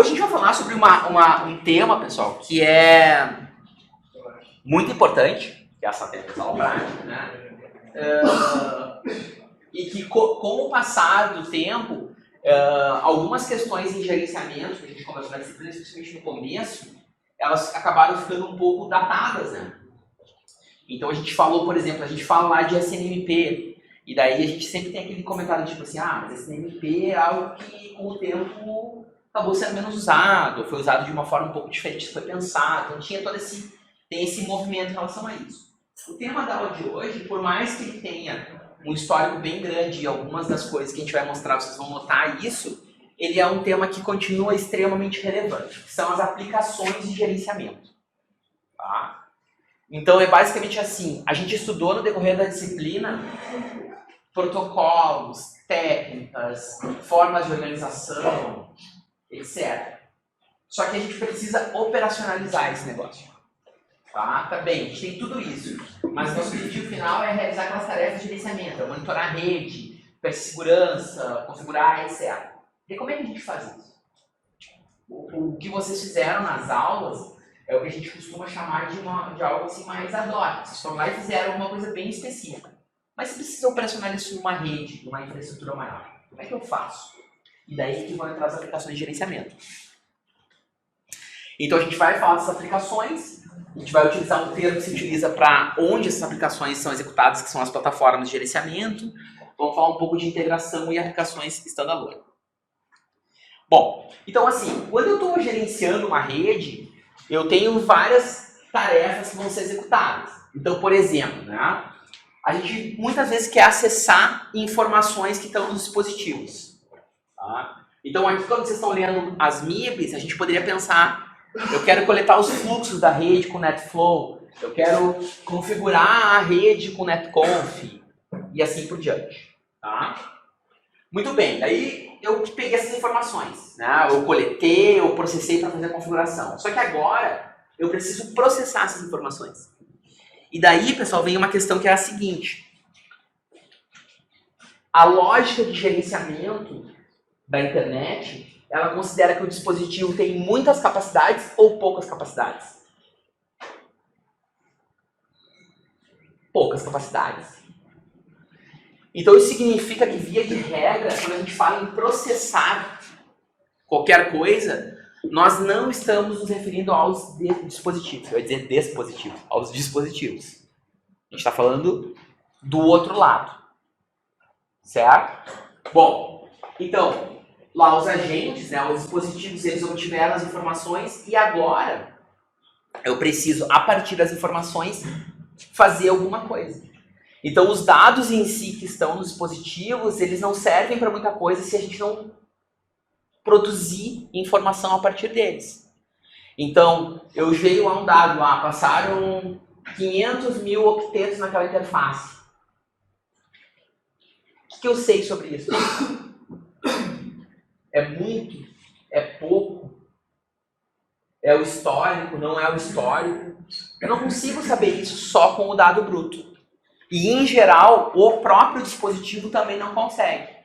Hoje a gente vai falar sobre um tema, pessoal, que é muito importante, que é essa atenção prática, né? E que com o passar do tempo, algumas questões em gerenciamento, que a gente conversou na disciplina, especialmente no começo, elas acabaram ficando um pouco datadas, né? Então a gente falou, por exemplo, a gente fala lá de SNMP, e daí a gente sempre tem aquele comentário tipo assim, mas SNMP é algo que com o tempo acabou sendo menos usado, foi usado de uma forma um pouco diferente, foi pensado, então tinha tem esse movimento em relação a isso. O tema da aula de hoje, por mais que ele tenha um histórico bem grande e algumas das coisas que a gente vai mostrar, vocês vão notar isso, ele é um tema que continua extremamente relevante, que são as aplicações de gerenciamento. Tá? Então é basicamente assim, a gente estudou no decorrer da disciplina protocolos, técnicas, formas de organização, etc. Só que a gente precisa operacionalizar esse negócio. Tá bem, a gente tem tudo isso, mas nosso objetivo final é realizar aquelas tarefas de gerenciamento, é monitorar a rede, segurança, configurar, etc. E como é que a gente faz isso? O que vocês fizeram nas aulas é o que a gente costuma chamar de algo assim mais ad hoc. Vocês foram lá e fizeram uma coisa bem específica. Mas se precisa operacionalizar isso numa rede, numa infraestrutura maior, como é que eu faço? E daí que vão entrar as aplicações de gerenciamento. Então a gente vai falar dessas aplicações, a gente vai utilizar um termo que se utiliza para onde essas aplicações são executadas, que são as plataformas de gerenciamento. Vamos falar um pouco de integração e aplicações standalone. Bom, então assim, quando eu estou gerenciando uma rede, eu tenho várias tarefas que vão ser executadas. Então, por exemplo, né, a gente muitas vezes quer acessar informações que estão nos dispositivos. Tá? Então, aqui quando vocês estão olhando as MIBs, a gente poderia pensar, eu quero coletar os fluxos da rede com NetFlow, eu quero configurar a rede com NetConf, e assim por diante. Tá? Muito bem, daí eu peguei essas informações, né? Eu coletei, eu processei para fazer a configuração. Só que agora eu preciso processar essas informações. E daí, pessoal, vem uma questão que é a seguinte. A lógica de gerenciamento da internet, ela considera que o dispositivo tem muitas capacidades ou poucas capacidades? Poucas capacidades. Então isso significa que, via de regra, quando a gente fala em processar qualquer coisa, nós não estamos nos referindo aos dispositivos, eu ia dizer dispositivos, aos dispositivos. A gente está falando do outro lado, certo? Bom, então, lá os agentes, né, os dispositivos, eles obtiveram as informações e agora eu preciso, a partir das informações, fazer alguma coisa. Então, os dados em si que estão nos dispositivos, eles não servem para muita coisa se a gente não produzir informação a partir deles. Então, eu veio lá um dado, passaram 500 mil octetos naquela interface. O que eu sei sobre isso? É muito? É pouco? É o histórico? Não é o histórico? Eu não consigo saber isso só com o dado bruto. E, em geral, o próprio dispositivo também não consegue.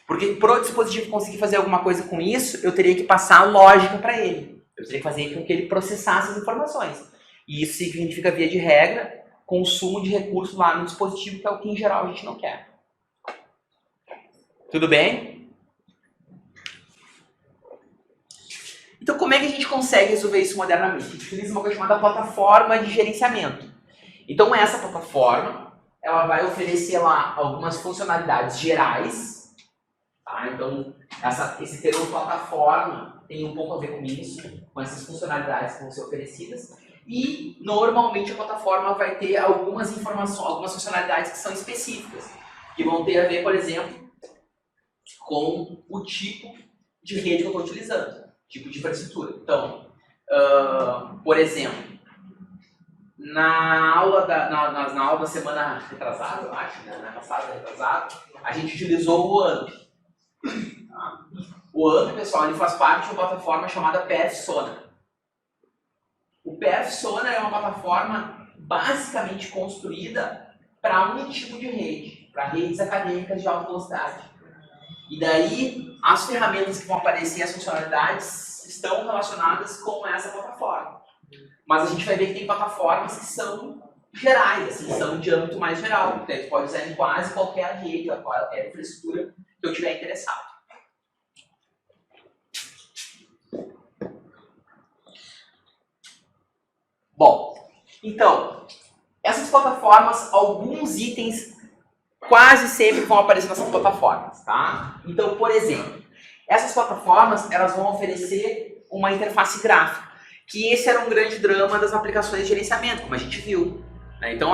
Porque para o dispositivo conseguir fazer alguma coisa com isso, eu teria que passar a lógica para ele. Eu teria que fazer com que ele processasse as informações. E isso significa, via de regra, consumo de recursos lá no dispositivo, que é o que, em geral, a gente não quer. Tudo bem? Então, como é que a gente consegue resolver isso modernamente? A gente utiliza uma coisa chamada plataforma de gerenciamento. Então, essa plataforma, ela vai oferecer lá algumas funcionalidades gerais. Tá? Então, esse termo plataforma tem um pouco a ver com isso, com essas funcionalidades que vão ser oferecidas. E, normalmente, a plataforma vai ter algumas informações, algumas funcionalidades que são específicas, que vão ter a ver, por exemplo, com o tipo de rede que eu estou utilizando, tipo de infraestrutura. Então, por exemplo, na aula da semana retrasada, eu acho, né? Na passada retrasada, a gente utilizou o AMP. Tá? O AMP, pessoal, ele faz parte de uma plataforma chamada PFSona. O PFSona é uma plataforma basicamente construída para um tipo de rede, para redes acadêmicas de alta velocidade. E daí, as ferramentas que vão aparecer, as funcionalidades, estão relacionadas com essa plataforma. Mas a gente vai ver que tem plataformas que são gerais, assim, são de âmbito mais geral. Então, você pode usar em quase qualquer rede, qualquer infraestrutura que eu tiver interessado. Bom, então, essas plataformas, alguns itens quase sempre vão aparecer nessas plataformas, tá? Então, por exemplo, essas plataformas, elas vão oferecer uma interface gráfica, que esse era um grande drama das aplicações de gerenciamento, como a gente viu, né? Então,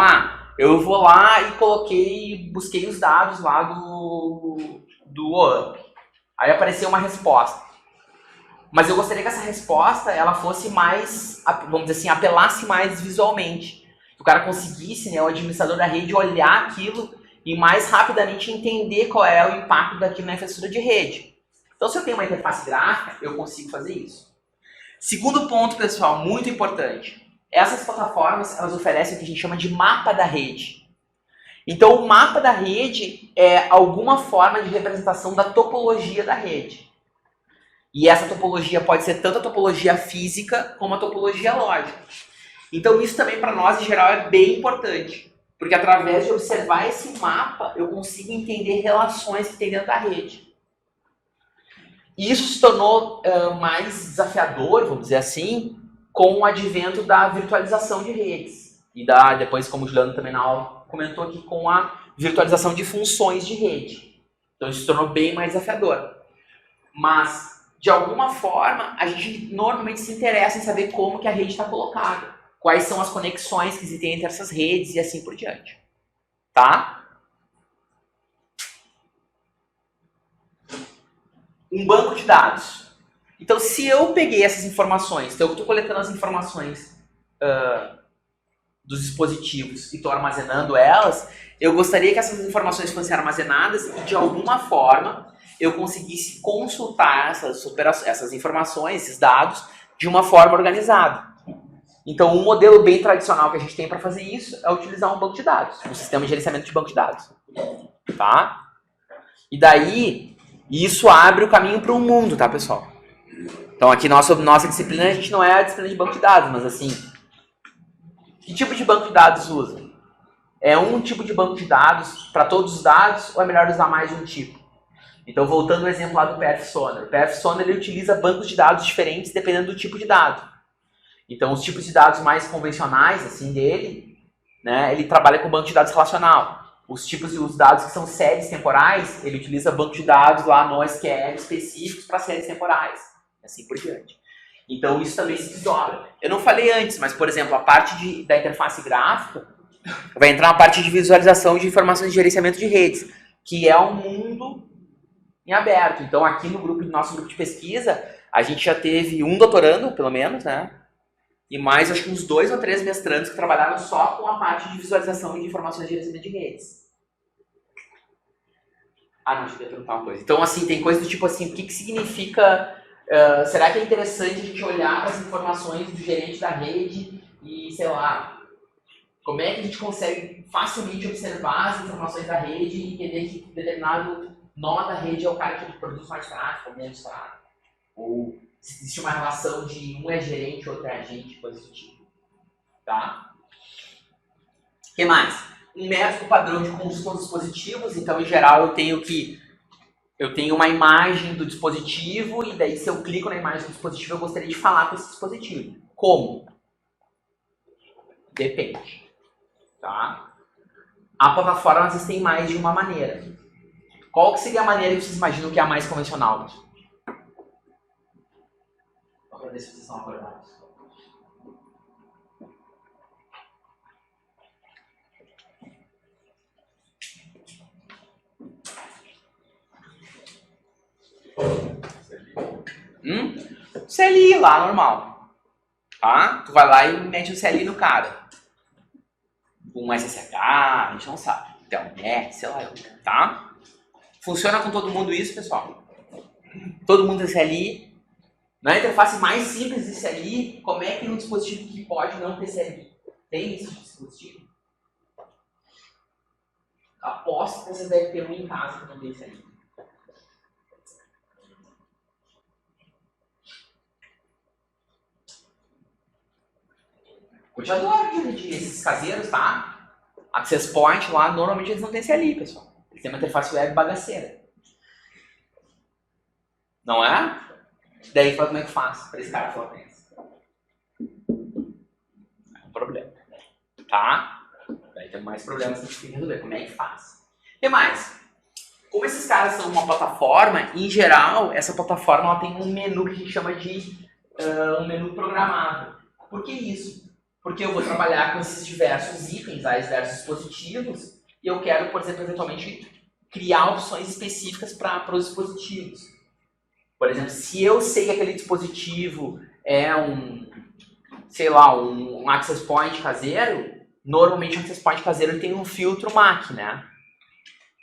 eu vou lá e busquei os dados lá do OAMP. Aí apareceu uma resposta. Mas eu gostaria que essa resposta, ela fosse mais, vamos dizer assim, apelasse mais visualmente. Que o cara conseguisse, né, o administrador da rede, olhar aquilo e mais rapidamente entender qual é o impacto daquilo na infraestrutura de rede. Então, se eu tenho uma interface gráfica, eu consigo fazer isso. Segundo ponto, pessoal, muito importante. Essas plataformas, elas oferecem o que a gente chama de mapa da rede. Então, o mapa da rede é alguma forma de representação da topologia da rede. E essa topologia pode ser tanto a topologia física como a topologia lógica. Então, isso também para nós, em geral, é bem importante. Porque através de observar esse mapa, eu consigo entender relações que tem dentro da rede. E isso se tornou mais desafiador, vamos dizer assim, com o advento da virtualização de redes. E depois, como o Juliano também na aula comentou aqui, com a virtualização de funções de rede. Então isso se tornou bem mais desafiador. Mas, de alguma forma, a gente normalmente se interessa em saber como que a rede está colocada. Quais são as conexões que existem entre essas redes e assim por diante. Tá? Um banco de dados. Então, se eu peguei essas informações, então eu estou coletando as informações dos dispositivos e estou armazenando elas, eu gostaria que essas informações fossem armazenadas e, de alguma forma, eu conseguisse consultar essas informações, esses dados, de uma forma organizada. Então, um modelo bem tradicional que a gente tem para fazer isso é utilizar um banco de dados, um sistema de gerenciamento de banco de dados. Tá? E daí, isso abre o caminho para um mundo, tá, pessoal? Então, aqui nossa disciplina, a gente não é a disciplina de banco de dados, mas assim, que tipo de banco de dados usa? É um tipo de banco de dados para todos os dados ou é melhor usar mais de um tipo? Então, voltando ao exemplo lá do PF-Sonar. O PF-Sonar, ele utiliza bancos de dados diferentes dependendo do tipo de dado. Então, os tipos de dados mais convencionais, assim, dele, né, ele trabalha com banco de dados relacional. Os dados que são séries temporais, ele utiliza banco de dados lá no SQL específicos para séries temporais. E assim por diante. Então, isso também se desdobra. Eu não falei antes, mas, por exemplo, a parte da interface gráfica vai entrar na parte de visualização de informações de gerenciamento de redes, que é um mundo em aberto. Então, aqui no nosso grupo de pesquisa, a gente já teve um doutorando, pelo menos, né? E mais, acho que uns 2 ou 3 mestrandos que trabalharam só com a parte de visualização de informações de gerenciamento de redes. Não, deixa eu perguntar uma coisa. Então, assim, tem coisa do tipo assim, o que significa... será que é interessante a gente olhar para as informações do gerente da rede e, sei lá, como é que a gente consegue facilmente observar as informações da rede e entender que determinado nó da rede é o cara que produz mais tráfego ou menos tráfego? Ou se existe uma relação de um é gerente, outro é agente, coisa do tipo. Tá? O que mais? Um método padrão de consulta dos dispositivos. Então, em geral, eu tenho uma imagem do dispositivo e daí, se eu clico na imagem do dispositivo, eu gostaria de falar com esse dispositivo. Como? Depende. Tá? A plataforma existem mais de uma maneira. Qual que seria a maneira que vocês imaginam que é a mais convencional? Para ver se vocês estão acordados. CLI lá, normal. Tá? Tu vai lá e mete o CLI no cara. Um SSH, a gente não sabe. Telnet, sei lá. Tá? Funciona com todo mundo isso, pessoal? Todo mundo tem CLI. Na interface mais simples de CLI, como é que um dispositivo que pode não ter CLI? Tem esse dispositivo? Aposto que vocês devem ter um em casa que não tem CLI. Roteador de esses caseiros, tá? Access Point lá, normalmente eles não têm CLI, pessoal. Eles têm uma interface web bagaceira. Não é? Daí fala como é que faz para esse cara falar isso. É um problema. Tá? Daí tem mais problemas que a gente tem que resolver. Como é que faz? E mais? Como esses caras são uma plataforma, em geral, essa plataforma ela tem um menu que a gente chama de um menu programado. Por que isso? Porque eu vou trabalhar com esses diversos itens, diversos dispositivos, e eu quero, por exemplo, eventualmente criar opções específicas para os dispositivos. Por exemplo, se eu sei que aquele dispositivo é sei lá, um access point caseiro, normalmente o access point caseiro tem um filtro MAC, né?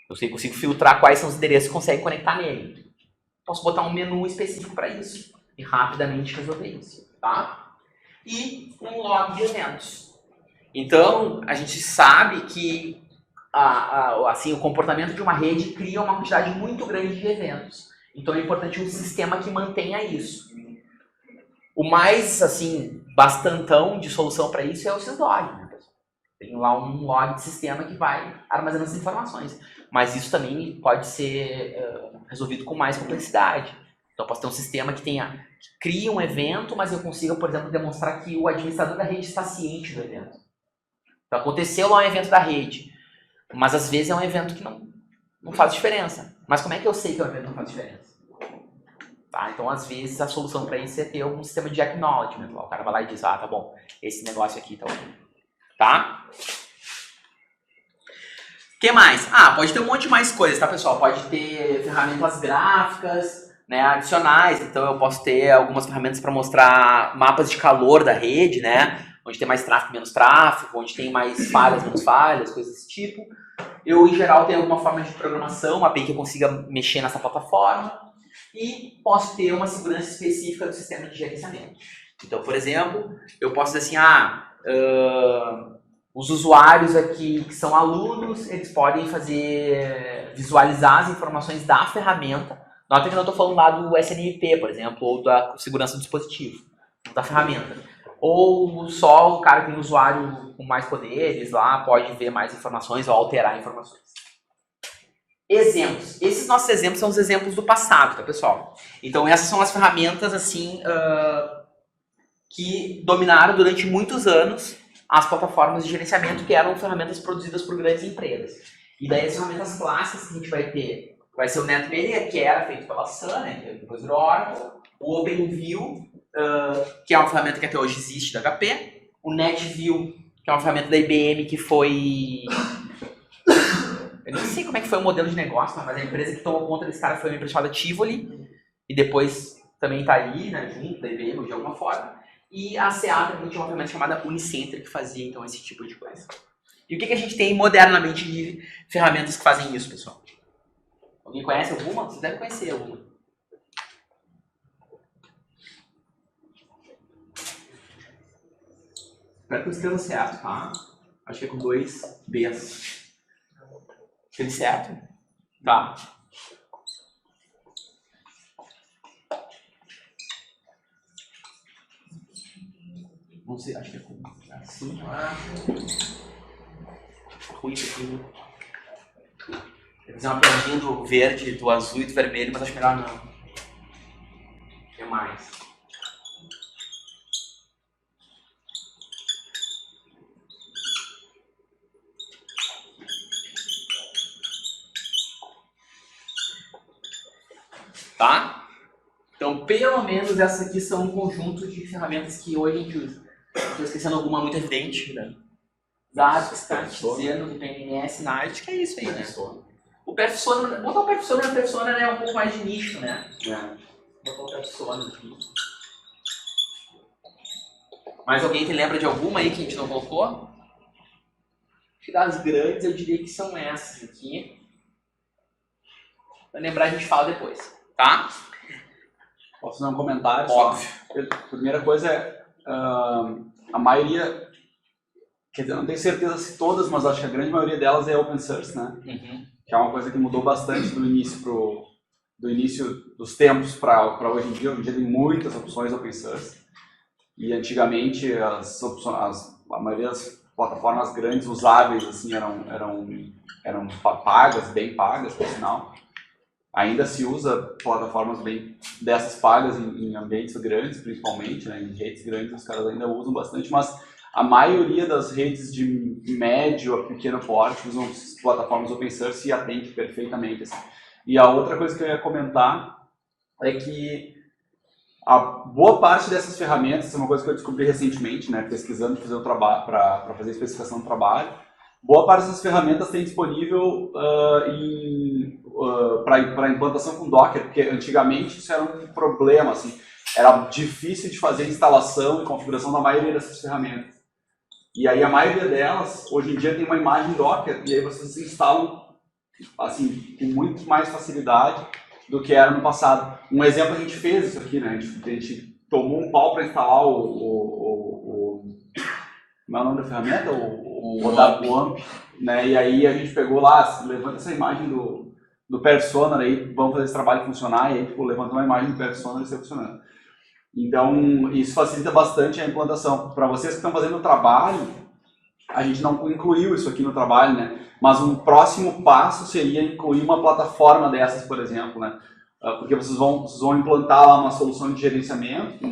Eu consigo filtrar quais são os endereços que consegue conectar nele. Posso botar um menu específico para isso e rapidamente resolver isso, tá? E um log de eventos. Então, a gente sabe que assim, o comportamento de uma rede cria uma quantidade muito grande de eventos. Então é importante um sistema que mantenha isso. O mais, assim, bastantão de solução para isso é o syslog, né, pessoal? Tem lá um log de sistema que vai armazenando essas informações. Mas isso também pode ser resolvido com mais complexidade. Então eu posso ter um sistema que cria um evento, mas eu consiga, por exemplo, demonstrar que o administrador da rede está ciente do evento. Então aconteceu lá um evento da rede, mas às vezes é um evento que não faz diferença. Mas como é que eu sei que o evento não faz diferença? Tá? Então, às vezes, a solução para isso é ter algum sistema de acknowledgement. O cara vai lá e diz, tá bom, esse negócio aqui tá ok. Tá? O que mais? Pode ter um monte de mais coisas, tá, pessoal? Pode ter ferramentas gráficas, né, adicionais. Então, eu posso ter algumas ferramentas para mostrar mapas de calor da rede, né? Onde tem mais tráfego, menos tráfego, onde tem mais falhas, menos falhas, coisas desse tipo. Eu, em geral, tenho alguma forma de programação, uma API que eu consiga mexer nessa plataforma. E posso ter uma segurança específica do sistema de gerenciamento. Então, por exemplo, eu posso dizer assim, os usuários aqui que são alunos, eles podem visualizar as informações da ferramenta. Nota que eu não estou falando lá do SNMP, por exemplo, ou da segurança do dispositivo, da ferramenta. Ou só o cara que tem um usuário com mais poderes lá pode ver mais informações ou alterar informações. Exemplos. Esses nossos exemplos são os exemplos do passado, tá, pessoal? Então, essas são as ferramentas, assim, que dominaram durante muitos anos as plataformas de gerenciamento, que eram ferramentas produzidas por grandes empresas. E daí, as ferramentas clássicas que a gente vai ter, vai ser o NetManager, que era feito pela Sun, né, depois do Oracle, o OpenView, que é uma ferramenta que até hoje existe da HP, o NetView, que é uma ferramenta da IBM que foi... Eu não sei como é que foi o modelo de negócio, mas a empresa que tomou conta desse cara foi uma empresa chamada Tivoli, e depois também está aí, né, junto da IBM de alguma forma. E a CA também tinha uma ferramenta chamada Unicenter que fazia então esse tipo de coisa. E o que a gente tem modernamente de ferramentas que fazem isso, pessoal? Alguém conhece alguma? Você deve conhecer alguma. Espero que eu escreva certo, tá? Acho que é com 2 Bs. Fez certo? Tá. Não sei, acho que é com assim. Ruim isso aqui. Eu fiz uma piadinha do verde, do azul e do vermelho, mas acho melhor não. O que mais? Tá? Então, pelo menos essas aqui são um conjunto de ferramentas que hoje a gente usa. Estou esquecendo alguma muito evidente, né? Zapier, Zeno, PNS, Night, que é isso aí, né? O Persona, botar o Persona é um pouco mais de nicho, né? Botar o Persona aqui. Mais alguém que lembra de alguma aí que a gente não colocou? Acho que das grandes eu diria que são essas aqui. Pra lembrar a gente fala depois. Tá? Posso dar um comentário? Óbvio. A primeira coisa é, a maioria, quer dizer, não tenho certeza se todas, mas acho que a grande maioria delas é open source, né? Uhum. Que é uma coisa que mudou bastante do início dos tempos para hoje em dia. Hoje em dia tem muitas opções open source. E antigamente as a maioria das plataformas grandes usáveis assim eram pagas, bem pagas, por sinal. Ainda se usa plataformas bem dessas pagas em ambientes grandes, principalmente, né, em redes grandes os caras ainda usam bastante, mas a maioria das redes de médio a pequeno porte usam plataformas open source e atende perfeitamente. Assim. E a outra coisa que eu ia comentar é que a boa parte dessas ferramentas, é uma coisa que eu descobri recentemente, né, pesquisando para fazer a especificação do trabalho, boa parte dessas ferramentas tem disponível para implantação com Docker, porque antigamente isso era um problema, assim, era difícil de fazer a instalação e configuração da maioria dessas ferramentas. E aí a maioria delas, hoje em dia, tem uma imagem Docker, e aí vocês instalam assim, com muito mais facilidade do que era no passado. Um exemplo, a gente fez isso aqui, né? A gente tomou um pau para instalar como é o nome da ferramenta? O AMP, né? E aí a gente pegou lá, levanta essa imagem do Persona, aí vamos fazer esse trabalho funcionar, e aí tipo, levanta uma imagem do Persona e está funcionando. Então, isso facilita bastante a implantação. Para vocês que estão fazendo o trabalho, a gente não incluiu isso aqui no trabalho, né? Mas um próximo passo seria incluir uma plataforma dessas, por exemplo, né? Porque vocês vão implantar lá uma solução de gerenciamento,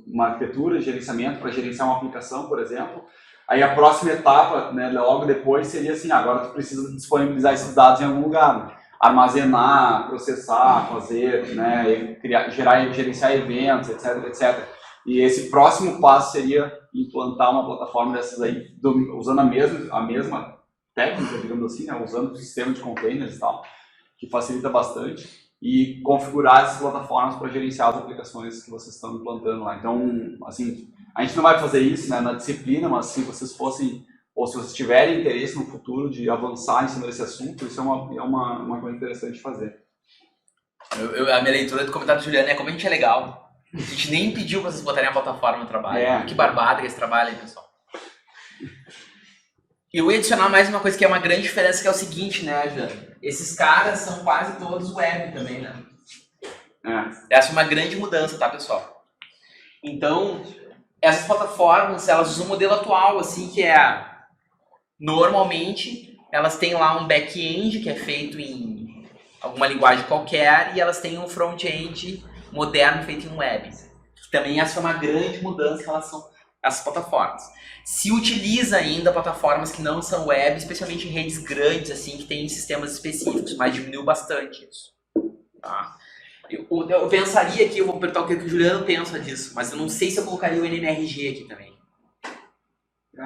uma arquitetura de gerenciamento para gerenciar uma aplicação, por exemplo. Aí a próxima etapa, né, logo depois, seria assim, agora tu precisa disponibilizar esses dados em algum lugar, né? Armazenar, processar, fazer, né, gerenciar eventos, etc, etc. E esse próximo passo seria implantar uma plataforma dessas aí, usando a mesma técnica, digamos assim, né, usando o sistema de containers e tal, que facilita bastante, e configurar essas plataformas para gerenciar as aplicações que vocês estão implantando lá. Então, assim, a gente não vai fazer isso, né, na disciplina, mas se vocês fossem, ou se vocês tiverem interesse no futuro de avançar em cima desse assunto, isso é uma coisa interessante de fazer. A minha leitura do comentário do Juliano é como a gente é legal. A gente nem pediu para vocês botarem a plataforma no trabalho. Que barbada que esse trabalho aí, pessoal. E eu ia adicionar mais uma coisa que é uma grande diferença, que é o seguinte, né, Juliano? Esses caras são quase todos web também, né? Essa é uma grande mudança, tá, pessoal? Então, essas plataformas, elas usam um modelo atual, assim, que é... Normalmente, elas têm lá um back-end que é feito em alguma linguagem qualquer, e elas têm um front-end moderno feito em web. Também essa é uma grande mudança em relação a essas plataformas. Se utiliza ainda plataformas que não são web, especialmente em redes grandes, assim, que tem sistemas específicos, mas diminuiu bastante isso. Tá? Eu pensaria aqui, eu vou perguntar o que o Juliano pensa disso, mas eu não sei se eu colocaria o NMRG aqui também.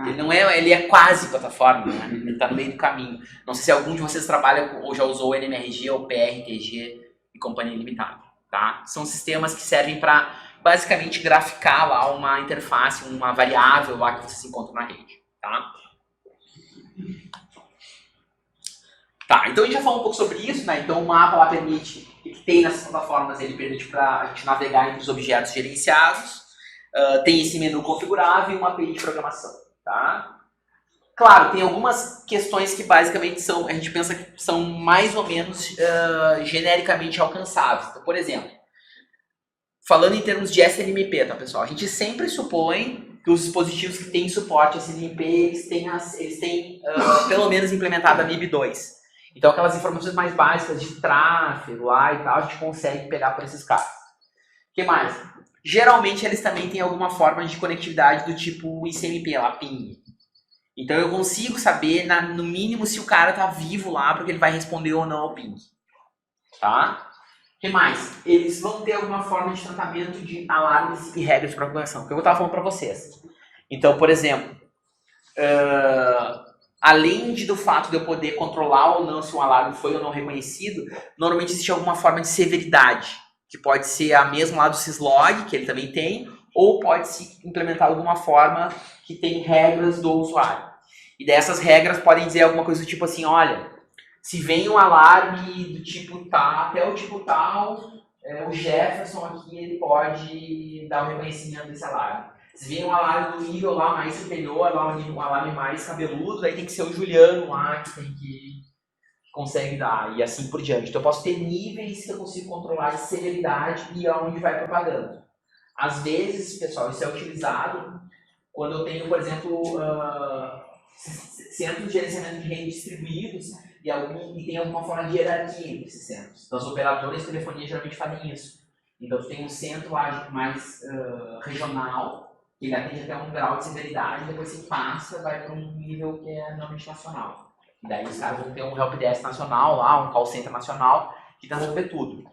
Ele não é, ele é quase plataforma, né? Ele está no meio do caminho. Não sei se algum de vocês trabalha ou já usou o NMRG ou PRTG e Companhia Limitada, tá? São sistemas que servem para basicamente graficar lá uma interface, uma variável lá que você se encontra na rede, tá? Tá, então a gente já falou um pouco sobre isso, né? Então o mapa lá permite, que tem nessas plataformas, ele permite para a gente navegar entre os objetos gerenciados, tem esse menu configurável e uma API de programação, tá? Claro, tem algumas questões que basicamente são, a gente pensa que são mais ou menos genericamente alcançáveis. Então, por exemplo, falando em termos de SNMP, tá, pessoal? A gente sempre supõe que os dispositivos que têm suporte a SNMP, eles têm pelo menos implementado a MIB2. Então, aquelas informações mais básicas de tráfego lá e tal, a gente consegue pegar por esses caras. O que mais? Geralmente, eles também têm alguma forma de conectividade do tipo ICMP, lá, ping. Então, eu consigo saber, no mínimo, se o cara tá vivo lá, porque ele vai responder ou não ao ping. Tá? O que mais? Eles vão ter alguma forma de tratamento de alarmes e regras de propagação, que eu estava falando para vocês. Então, por exemplo, além do fato de eu poder controlar ou não se um alarme foi ou não reconhecido, normalmente existe alguma forma de severidade, que pode ser a mesma lá do syslog, que ele também tem, ou pode-se implementar alguma forma que tem regras do usuário. E dessas regras podem dizer alguma coisa do tipo assim, olha, se vem um alarme do tipo tal, até o tipo tal, o Jefferson aqui ele pode dar um reconhecimento desse alarme. Se vem um alarme do nível lá mais superior, lá um alarme mais cabeludo, aí tem que ser o Juliano lá que consegue dar, e assim por diante. Então eu posso ter níveis que eu consigo controlar de severidade e aonde vai propagando. Às vezes, pessoal, isso é utilizado quando eu tenho, por exemplo, centros de gerenciamento de rede distribuídos e tem alguma forma de hierarquia entre esses centros. Então, os operadores de telefonia geralmente fazem isso. Então, tu tem um centro mais regional, que ele atende até um grau de severidade, e depois você passa, vai para um nível que é normalmente nacional. E daí os caras vão ter um helpdesk nacional lá, um call center nacional, que vai resolver tudo.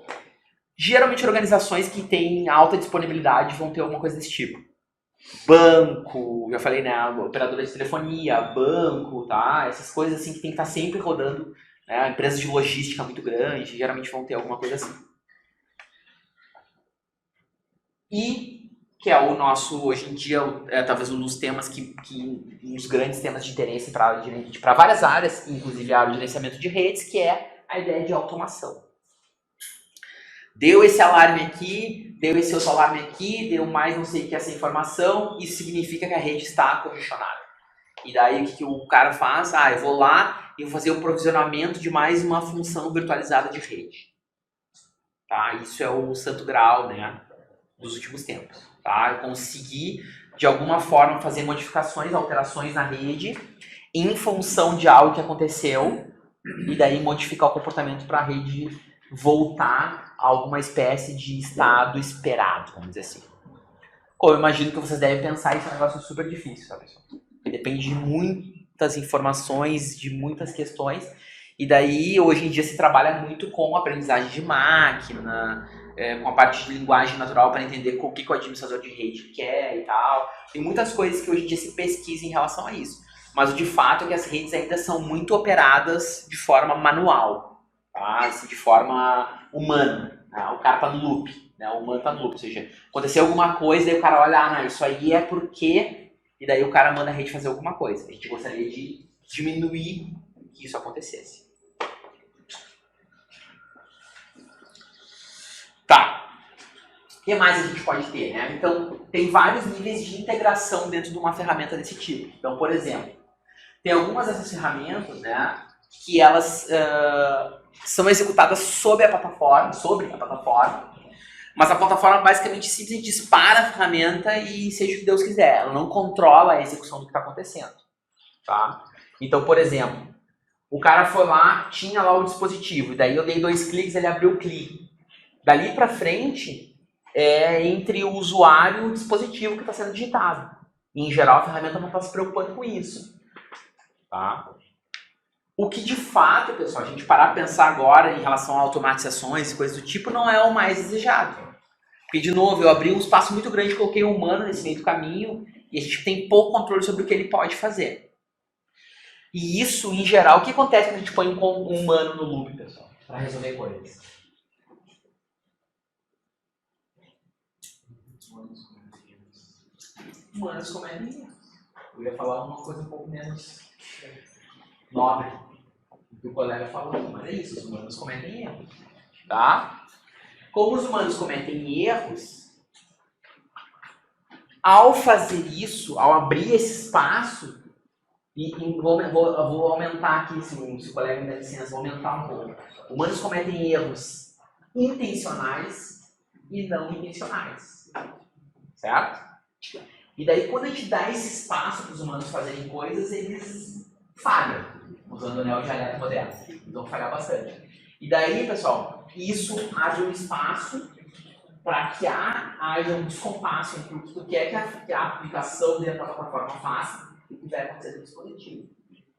Geralmente, organizações que têm alta disponibilidade vão ter alguma coisa desse tipo. Banco, já falei, né, operadora de telefonia, banco, tá? Essas coisas assim que tem que estar sempre rodando, né? Empresas de logística muito grande, geralmente vão ter alguma coisa assim. E que é o nosso, hoje em dia, talvez um dos temas um dos grandes temas de interesse para várias áreas, inclusive a área de gerenciamento de redes, que é a ideia de automação. Deu esse alarme aqui, deu esse outro alarme aqui, deu mais não sei o que essa informação, isso significa que a rede está congestionada. E daí o que o cara faz? Eu vou lá e vou fazer o provisionamento de mais uma função virtualizada de rede. Tá? Isso é o santo grau, né, dos últimos tempos. Tá? Eu consegui, de alguma forma, fazer modificações, alterações na rede em função de algo que aconteceu e daí modificar o comportamento para a rede voltar a alguma espécie de estado esperado, vamos dizer assim. Como eu imagino que vocês devem pensar, isso é um negócio super difícil, sabe? Depende de muitas informações, de muitas questões, e daí hoje em dia se trabalha muito com aprendizagem de máquina, com a parte de linguagem natural para entender o que o administrador de rede quer e tal. Tem muitas coisas que hoje em dia se pesquisa em relação a isso. Mas o de fato é que as redes ainda são muito operadas de forma manual, tá? Assim, de forma humana. Né? O cara tá no loop, né? O humano tá no loop. Ou seja, aconteceu alguma coisa, daí o cara olha, não, isso aí é porque... E daí o cara manda a rede fazer alguma coisa. A gente gostaria de diminuir que isso acontecesse. Tá. O que mais a gente pode ter, né? Então, tem vários níveis de integração dentro de uma ferramenta desse tipo. Então, por exemplo, tem algumas dessas ferramentas, né, que elas são executadas sobre a plataforma, mas a plataforma basicamente simplesmente dispara a ferramenta e seja o que Deus quiser. Ela não controla a execução do que está acontecendo. Tá? Então, por exemplo, o cara foi lá, tinha lá o dispositivo, e daí eu dei 2 cliques, ele abriu o clique. Dali para frente, é entre o usuário e o dispositivo que está sendo digitado. E, em geral, a ferramenta não está se preocupando com isso. Tá? O que, de fato, pessoal, a gente parar para pensar agora em relação a automatizações e coisas do tipo, não é o mais desejado. Porque, de novo, eu abri um espaço muito grande, coloquei um humano nesse meio do caminho, e a gente tem pouco controle sobre o que ele pode fazer. E isso, em geral, o que acontece quando a gente põe um humano no loop, pessoal, para resolver coisas? Humanos cometem erros. Eu ia falar uma coisa um pouco menos nobre do que o colega falou, mas é isso, os humanos cometem erros. Tá? Como os humanos cometem erros, ao fazer isso, ao abrir esse espaço, vou aumentar aqui, se o colega me dá licença, vou aumentar um pouco. Humanos cometem erros intencionais e não intencionais. Certo? E daí, quando a gente dá esse espaço para os humanos fazerem coisas, eles falham, usando o neodialeto moderno. Eles vão falhar bastante. E daí, pessoal, isso abre um espaço para que haja um descompasso entre o que tu quer que a aplicação dentro da plataforma faça e o que vai acontecer no dispositivo.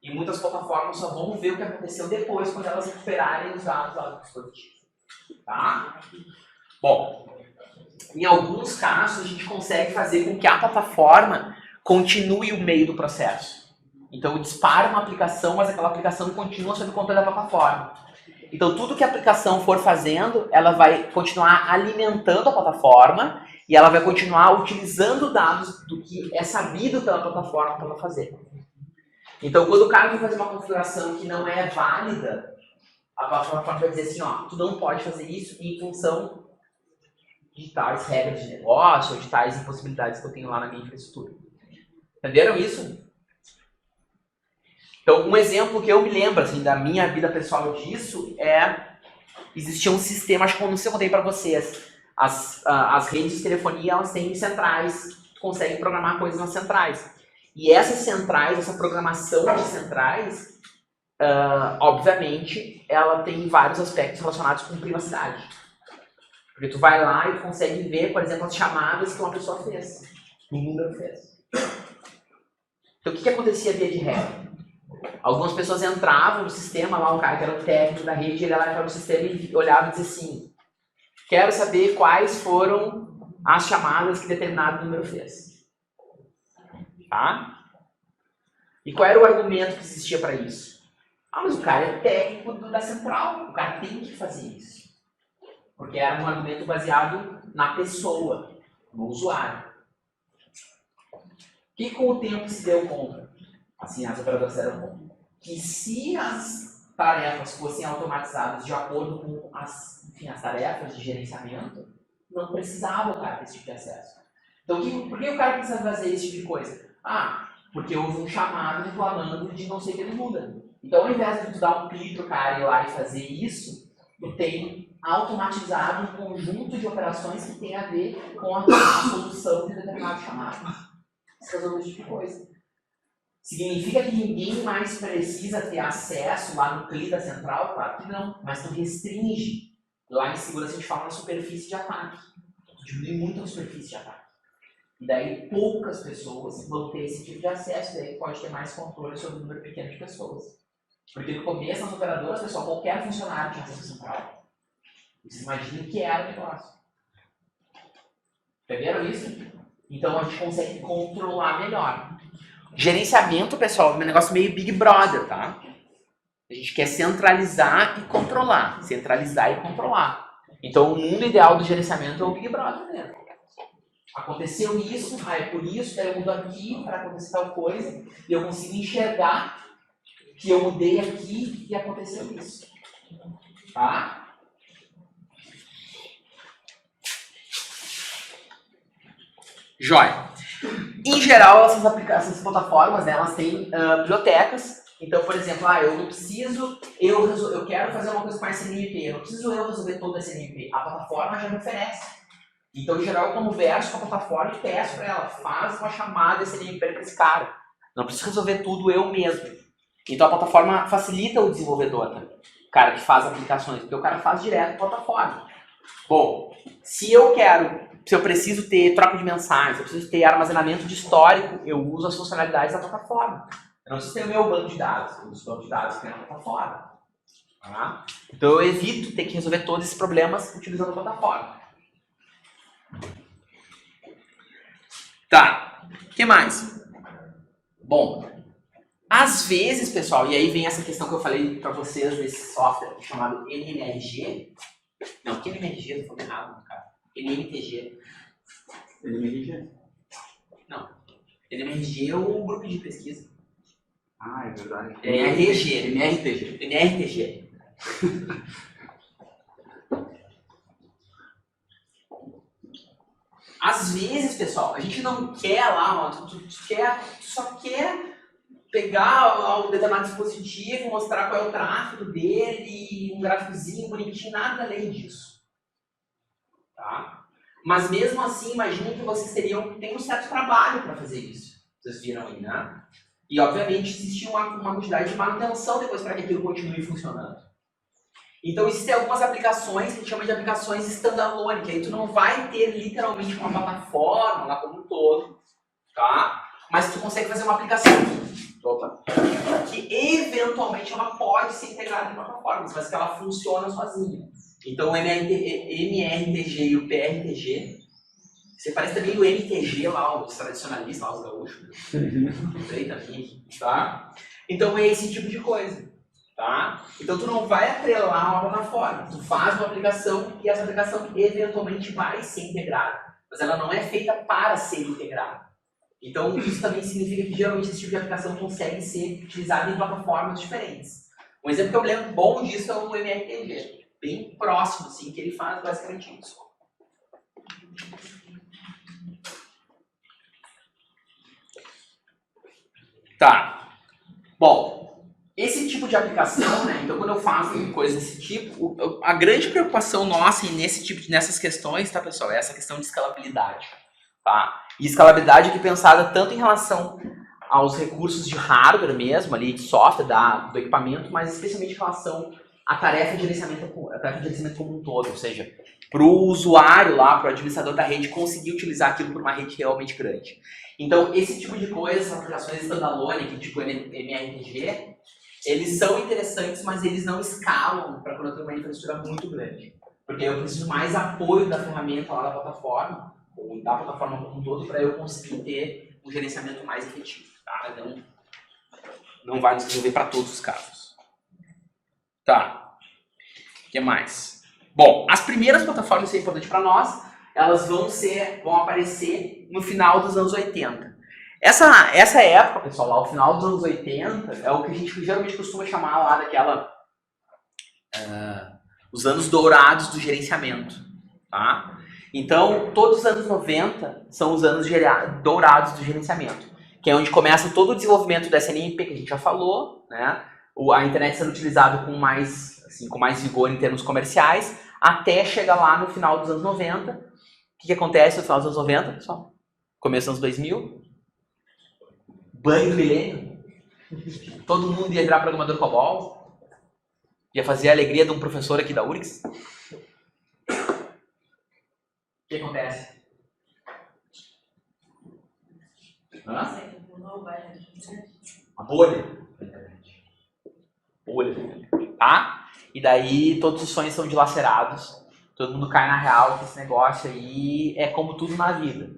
E muitas plataformas só vão ver o que aconteceu depois, quando elas recuperarem os dados lá do dispositivo. Tá? Bom, em alguns casos, a gente consegue fazer com que a plataforma continue o meio do processo. Então, dispara uma aplicação, mas aquela aplicação continua sob controle da plataforma. Então, tudo que a aplicação for fazendo, ela vai continuar alimentando a plataforma e ela vai continuar utilizando dados do que é sabido pela plataforma para ela fazer. Então, quando o cara vai fazer uma configuração que não é válida, a plataforma vai dizer assim, ó, tu não pode fazer isso em função de tais regras de negócio ou de tais impossibilidades que eu tenho lá na minha infraestrutura. Entenderam isso? Então, um exemplo que eu me lembro assim, da minha vida pessoal disso existia um sistema, acho que eu não sei se eu contei para vocês, as redes de telefonia, elas têm centrais, consegue programar coisas nas centrais. E essas centrais, essa programação de centrais, obviamente, ela tem vários aspectos relacionados com privacidade. Porque tu vai lá e consegue ver, por exemplo, as chamadas que uma pessoa fez, que um número fez. Então, o que acontecia via de regra? Algumas pessoas entravam no sistema, lá um cara que era o técnico da rede, ele ia lá para o sistema e olhava e dizia assim: quero saber quais foram as chamadas que determinado número fez. Tá? E qual era o argumento que existia para isso? Mas o cara é técnico da central, o cara tem que fazer isso. Porque era um argumento baseado na pessoa, no usuário. O que com o tempo se deu conta? Assim, as operadoras deram conta. Que se as tarefas fossem automatizadas de acordo com as tarefas de gerenciamento, não precisava o cara ter esse tipo de acesso. Então, por que o cara precisa fazer esse tipo de coisa? Porque houve um chamado reclamando de não sei o que ele muda. Então, ao invés de tu dar um clique pro cara ir lá e fazer isso, tu tem automatizado um conjunto de operações que tem a ver com a solução de determinado chamado. Isso resolve esse tipo de coisa. Significa que ninguém mais precisa ter acesso lá no CLI da central? Claro que não, mas tu restringe. Lá em segurança a gente fala na superfície de ataque. Tu diminui muito a superfície de ataque. E daí poucas pessoas vão ter esse tipo de acesso, daí pode ter mais controle sobre um número pequeno de pessoas. Porque no começo, nas operadoras, pessoal, qualquer funcionário tinha acesso à central. Vocês imaginam o que era o negócio. Entenderam isso? Então a gente consegue controlar melhor. Gerenciamento, pessoal, é um negócio meio Big Brother, tá? A gente quer centralizar e controlar. Centralizar e controlar. Então o mundo ideal do gerenciamento é o Big Brother mesmo. Aconteceu isso, é por isso, daí eu mudo aqui para acontecer tal coisa, e eu consigo enxergar que eu mudei aqui e aconteceu isso. Tá? Joia. Em geral, essas plataformas, né, elas têm bibliotecas. Então, por exemplo, eu não preciso, eu quero fazer uma coisa com SNMP, eu não preciso eu resolver todo esse SNMP. A plataforma já me oferece. Então, em geral, eu converso com a plataforma e peço para ela, faz uma chamada SNMP para esse cara. Não preciso resolver tudo eu mesmo. Então, a plataforma facilita o desenvolvedor, né? O cara que faz aplicações, porque o cara faz direto com a plataforma. Bom, se eu preciso ter troca de mensagens, se eu preciso ter armazenamento de histórico, eu uso as funcionalidades da plataforma. Eu não preciso ter o meu banco de dados, eu uso o banco de dados que tem na plataforma. Tá? Então, eu evito ter que resolver todos esses problemas utilizando a plataforma. Tá, o que mais? Bom, às vezes, pessoal, e aí vem essa questão que eu falei para vocês desse software chamado NMRG. Não, que NMRG? Eu falei errado, cara. NMTG. NMRG? Não. NMRG é o grupo de pesquisa. É verdade. MRTG. MRTG. Às vezes, pessoal, a gente não quer lá, tu só quer pegar um determinado dispositivo, mostrar qual é o tráfego dele, um gráficozinho bonitinho, nada além disso. Tá? Mas mesmo assim, imagine que vocês tem um certo trabalho para fazer isso. Vocês viram aí, né? E obviamente existe uma quantidade de manutenção depois para que aquilo continue funcionando. Então existem algumas aplicações que a gente chama de aplicações standalone, que aí tu não vai ter literalmente uma plataforma lá como um todo, tá? Mas tu consegue fazer uma aplicação que eventualmente ela pode ser integrada em plataformas, mas que ela funciona sozinha. Então o MRTG e o PRTG, você parece também do MTG lá, os tradicionalistas, lá, os gaúchos. Sei também, tá? Então é esse tipo de coisa. Tá? Então tu não vai atrelar uma plataforma, tu faz uma aplicação e essa aplicação eventualmente vai ser integrada, mas ela não é feita para ser integrada. Então isso também significa que geralmente esse tipo de aplicação consegue ser utilizado em plataformas diferentes. Um exemplo que eu lembro bom disso é o MRTG, bem próximo, assim, que ele faz basicamente isso. Tá. Bom, esse tipo de aplicação, né? Então, quando eu faço coisas desse tipo, a grande preocupação nossa nessas questões, tá, pessoal, é essa questão de escalabilidade. Tá? E escalabilidade aqui pensada tanto em relação aos recursos de hardware mesmo, ali, de software, do equipamento, mas especialmente em relação à tarefa de gerenciamento como um todo, ou seja, para o usuário lá, para o administrador da rede conseguir utilizar aquilo por uma rede realmente grande. Então, esse tipo de coisa, essas aplicações standalone, aqui, tipo MRPG, eles são interessantes, mas eles não escalam para quando eu tenho uma infraestrutura muito grande. Porque eu preciso mais apoio da ferramenta lá da plataforma, ou da plataforma como um todo, para eu conseguir ter um gerenciamento mais efetivo. Tá? Então, não vai nos resolver para todos os casos. Tá. O que mais? Bom, as primeiras plataformas, isso é importante para nós, elas vão aparecer no final dos anos 80. Essa época, pessoal, lá, o final dos anos 80, é o que a gente geralmente costuma chamar lá daquela... os anos dourados do gerenciamento. Tá? Então, todos os anos 90 são os anos dourados do gerenciamento, que é onde começa todo o desenvolvimento do SNMP, que a gente já falou, né? A internet sendo utilizada com mais vigor em termos comerciais, até chegar lá no final dos anos 90. O que acontece no final dos anos 90, pessoal? Começo dos anos 2000. Banho do milênio. Todo mundo ia virar programador COBOL. Ia fazer a alegria de um professor aqui da URGS. O que acontece? A bolha. Tá? E daí todos os sonhos são dilacerados. Todo mundo cai na real que esse negócio aí é como tudo na vida.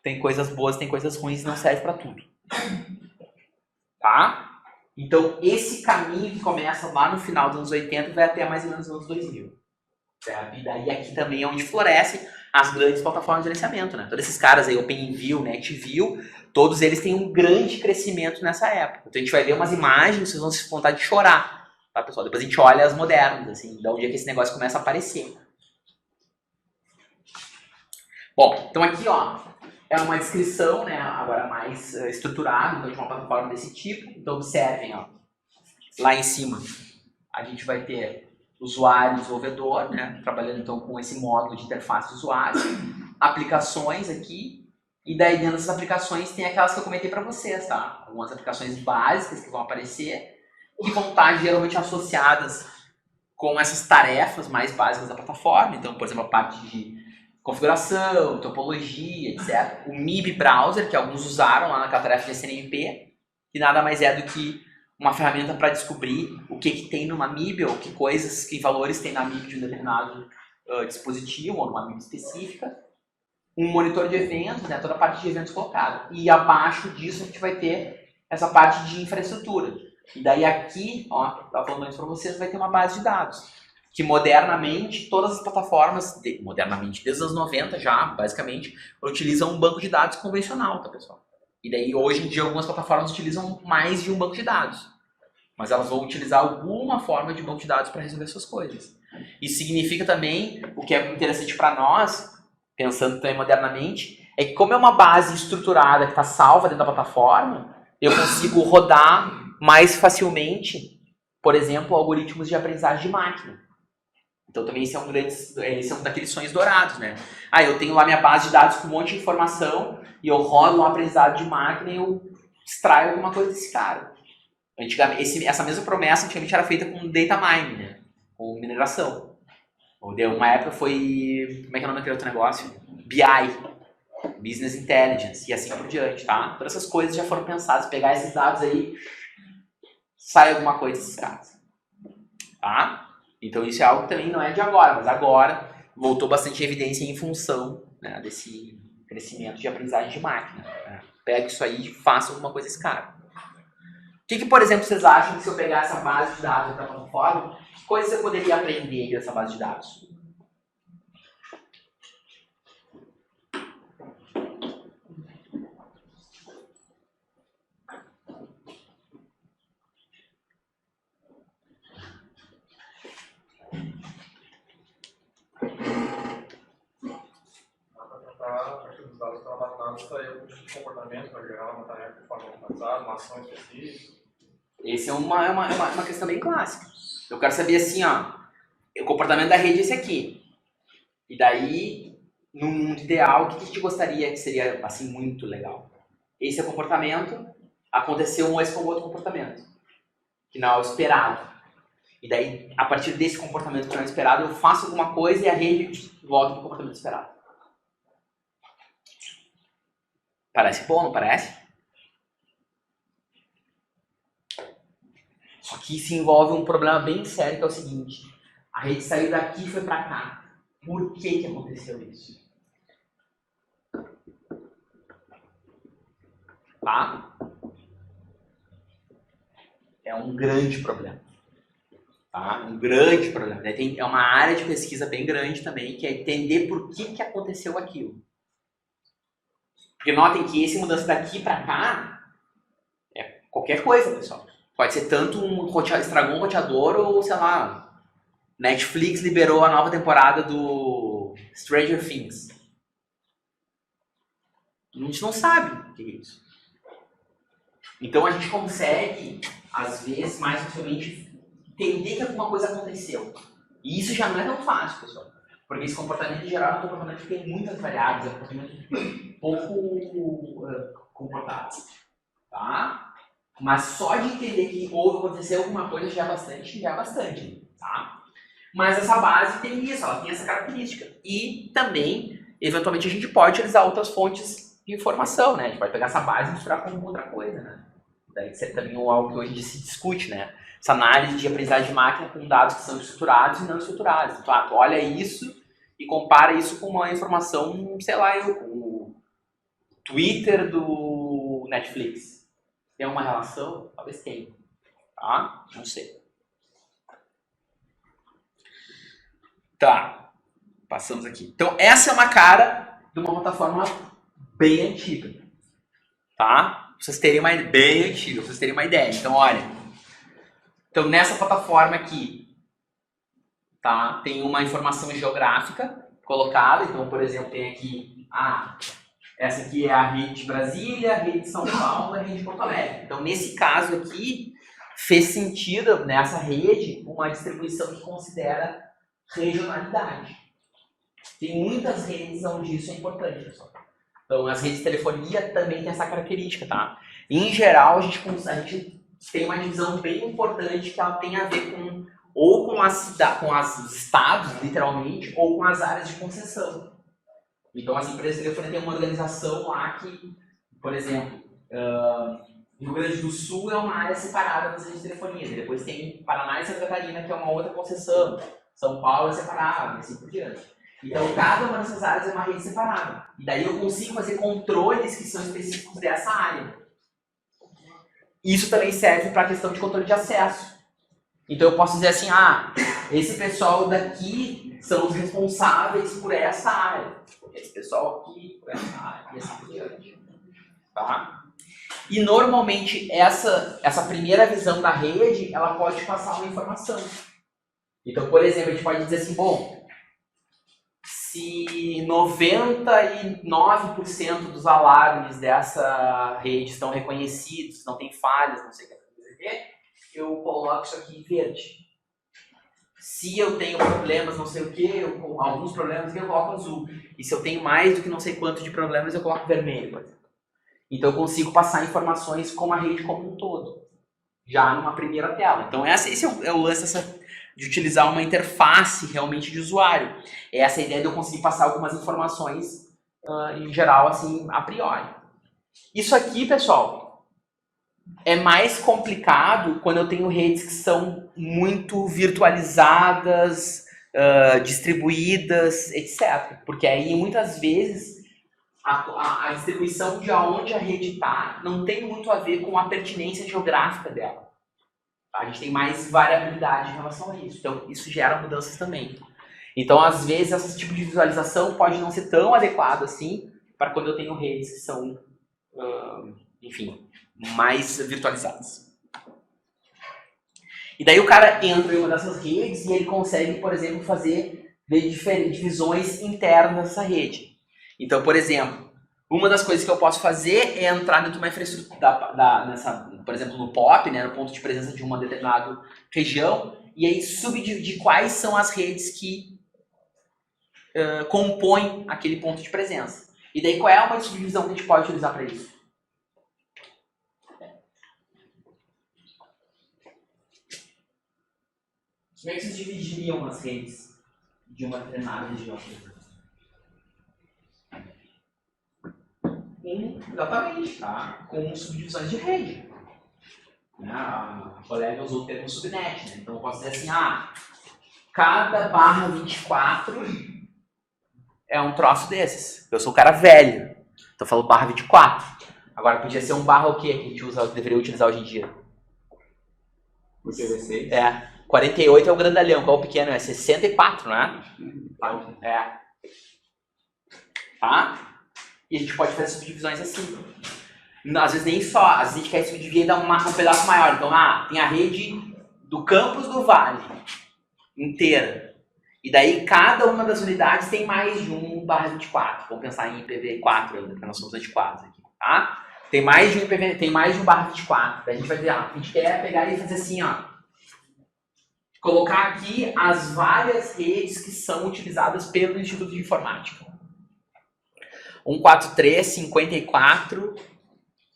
Tem coisas boas, tem coisas ruins e não serve pra tudo. Tá? Então esse caminho que começa lá no final dos anos 80 vai até mais ou menos os anos 2000. Certo? E daí aqui também é onde florescem as grandes plataformas de gerenciamento, né? Todos esses caras aí, OpenView, NetView, todos eles têm um grande crescimento nessa época. Então a gente vai ver umas imagens, vocês vão se vontade de chorar, tá, pessoal? Depois a gente olha as modernas, assim, da onde é que esse negócio começa a aparecer. Bom, então aqui, ó, é uma descrição, né, agora mais estruturada, então, de uma plataforma desse tipo. Então observem, ó, lá em cima a gente vai ter usuário e desenvolvedor, né, trabalhando então com esse módulo de interface de usuário, aplicações aqui, e daí dentro dessas aplicações tem aquelas que eu comentei para vocês, tá? Algumas aplicações básicas que vão aparecer, que vão estar geralmente associadas com essas tarefas mais básicas da plataforma, então, por exemplo, a parte de configuração, topologia, etc. O MIB Browser, que alguns usaram lá naquela tarefa de SNMP, que nada mais é do que uma ferramenta para descobrir o que tem numa MIB, ou que valores tem na MIB de um determinado dispositivo, ou numa MIB específica. Um monitor de eventos, né, toda a parte de eventos colocada. E abaixo disso a gente vai ter essa parte de infraestrutura. E daí aqui, ó, estava falando antes para vocês, vai ter uma base de dados. Que modernamente, todas as plataformas, modernamente, desde os anos 90 já, basicamente, utilizam um banco de dados convencional, tá, pessoal? E daí, hoje em dia, algumas plataformas utilizam mais de um banco de dados. Mas elas vão utilizar alguma forma de banco de dados para resolver suas coisas. Isso significa também, o que é interessante para nós, pensando também modernamente, é que como é uma base estruturada que está salva dentro da plataforma, eu consigo rodar mais facilmente, por exemplo, algoritmos de aprendizagem de máquina. Então também esse é um daqueles sonhos dourados, né? Ah, eu tenho lá minha base de dados com um monte de informação e eu rodo um aprendizado de máquina e eu extraio alguma coisa desse cara. Antigamente, essa mesma promessa antigamente era feita com data mining, né? Com mineração. Uma época foi, como é que é o nome daquele outro negócio? BI, Business Intelligence, e assim por diante, tá? Todas essas coisas já foram pensadas, pegar esses dados aí, sai alguma coisa desses caras, tá? Então isso é algo que também não é de agora, mas agora voltou bastante evidência em função, né, desse crescimento de aprendizagem de máquina. Né? Pega isso aí e faça alguma coisa desse cara. O que, por exemplo, vocês acham que se eu pegar essa base de dados da plataforma, que coisas eu poderia aprender dessa base de dados? Os dados estão armazenados para algum tipo de comportamento, para gerar uma tarefa de forma automatizada, uma ação específica. Essa é uma questão bem clássica. Eu quero saber assim, ó, o comportamento da rede é esse aqui. E daí, no mundo ideal, o que a gente gostaria que seria assim muito legal? Esse é o comportamento, aconteceu esse com outro comportamento, que não é o esperado. E daí, a partir desse comportamento que não é esperado, eu faço alguma coisa e a rede volta para o comportamento esperado. Parece bom, não parece? Só que isso envolve um problema bem sério, que é o seguinte. A rede saiu daqui e foi para cá. Por que aconteceu isso? Tá? É um grande problema. Tá? Um grande problema. É uma área de pesquisa bem grande também, que é entender por que aconteceu aquilo. Porque notem que esse mudança daqui para cá é qualquer coisa, pessoal. Pode ser tanto estragou um roteador ou, sei lá, Netflix liberou a nova temporada do Stranger Things. A gente não sabe o que é isso. Então a gente consegue, às vezes, mais facilmente entender que alguma coisa aconteceu. E isso já não é tão fácil, pessoal. Porque esse comportamento em geral é um comportamento que tem muitas variáveis, é um comportamento pouco comportado. Tá? Mas só de entender que aconteceu alguma coisa já é bastante. Tá? Mas essa base tem isso, ela tem essa característica. E também, eventualmente, a gente pode utilizar outras fontes de informação, né? A gente pode pegar essa base e misturar com outra coisa, né? Daí isso é também algo que hoje se discute, né? Essa análise de aprendizagem de máquina com dados que são estruturados e não estruturados. Então, tu olha isso e compara isso com uma informação, sei lá, com o Twitter do Netflix. Tem uma relação? Talvez tenha. Tá? Não sei. Tá. Passamos aqui. Então, essa é uma cara de uma plataforma bem antiga. Tá? Pra vocês terem uma ideia. Bem antiga, pra vocês terem uma ideia. Então, olha. Então, nessa plataforma aqui, tá? Tem uma informação geográfica colocada. Então, por exemplo, tem aqui essa aqui é a rede de Brasília, a rede de São Paulo, a rede de Porto Alegre. Então, nesse caso aqui, fez sentido nessa rede uma distribuição que considera regionalidade. Tem muitas redes onde isso é importante, pessoal. Então, as redes de telefonia também têm essa característica, tá? Em geral, a gente tem uma divisão bem importante que ela tem a ver com os estados, literalmente, ou com as áreas de concessão. Então, as empresas de telefonia têm uma organização lá que, por exemplo, Rio Grande do Sul é uma área separada das redes de telefonia. Depois tem Paraná e Santa Catarina, que é uma outra concessão. São Paulo é separado, e assim por diante. Então, cada uma dessas áreas é uma rede separada. E daí eu consigo fazer controles que são específicos dessa área. Isso também serve para a questão de controle de acesso. Então, eu posso dizer assim, esse pessoal daqui são os responsáveis por essa área. Esse pessoal aqui por essa área, e assim por diante. Tá? E, normalmente, essa primeira visão da rede, ela pode passar uma informação. Então, por exemplo, a gente pode dizer assim, bom, se 99% dos alarmes dessa rede estão reconhecidos, não tem falhas, não sei o que, eu coloco isso aqui em verde. Se eu tenho problemas, não sei o que, alguns problemas, eu coloco azul. E se eu tenho mais do que não sei quanto de problemas, eu coloco vermelho, por exemplo. Então eu consigo passar informações com a rede como um todo, já numa primeira tela. Então esse é o lance de utilizar uma interface realmente de usuário. É essa ideia de eu conseguir passar algumas informações, em geral, assim, a priori. Isso aqui, pessoal, é mais complicado quando eu tenho redes que são muito virtualizadas, distribuídas, etc. Porque aí, muitas vezes, a distribuição de onde a rede está não tem muito a ver com a pertinência geográfica dela. A gente tem mais variabilidade em relação a isso. Então, isso gera mudanças também. Então, às vezes, esse tipo de visualização pode não ser tão adequado assim para quando eu tenho redes que são, enfim, mais virtualizadas. E daí o cara entra em uma dessas redes e ele consegue, por exemplo, fazer divisões internas dessa rede. Então, por exemplo, uma das coisas que eu posso fazer é entrar dentro de uma infraestrutura, por exemplo, no POP, né, no ponto de presença de uma determinada região, e aí subdividir quais são as redes que compõem aquele ponto de presença. E daí qual é uma subdivisão que a gente pode utilizar para isso? Como é que vocês dividiriam as redes de uma determinada região? Exatamente, tá? Com subdivisões de rede. A colega usou o termo subnet, né? Então eu posso dizer assim, cada barra 24 é um troço desses. Eu sou um cara velho, então eu falo barra 24. Agora podia ser um barra o quê que a gente deveria utilizar hoje em dia? O IPv6? 48 é o grandalhão, qual é o pequeno? É 64, não é? Tá? E a gente pode fazer subdivisões assim. Às vezes nem só, às vezes a gente quer subdividir e dar um pedaço maior. Então, tem a rede do campus do Vale inteira. E daí cada uma das unidades tem mais de 1/24. Vamos pensar em IPv4 ainda, porque nós somos antiquados aqui, tá? Tem mais de um IPv, tem mais de 1/24. Daí a gente vai dizer, a gente quer pegar e fazer assim, colocar aqui as várias redes que são utilizadas pelo Instituto de Informática. 143.54.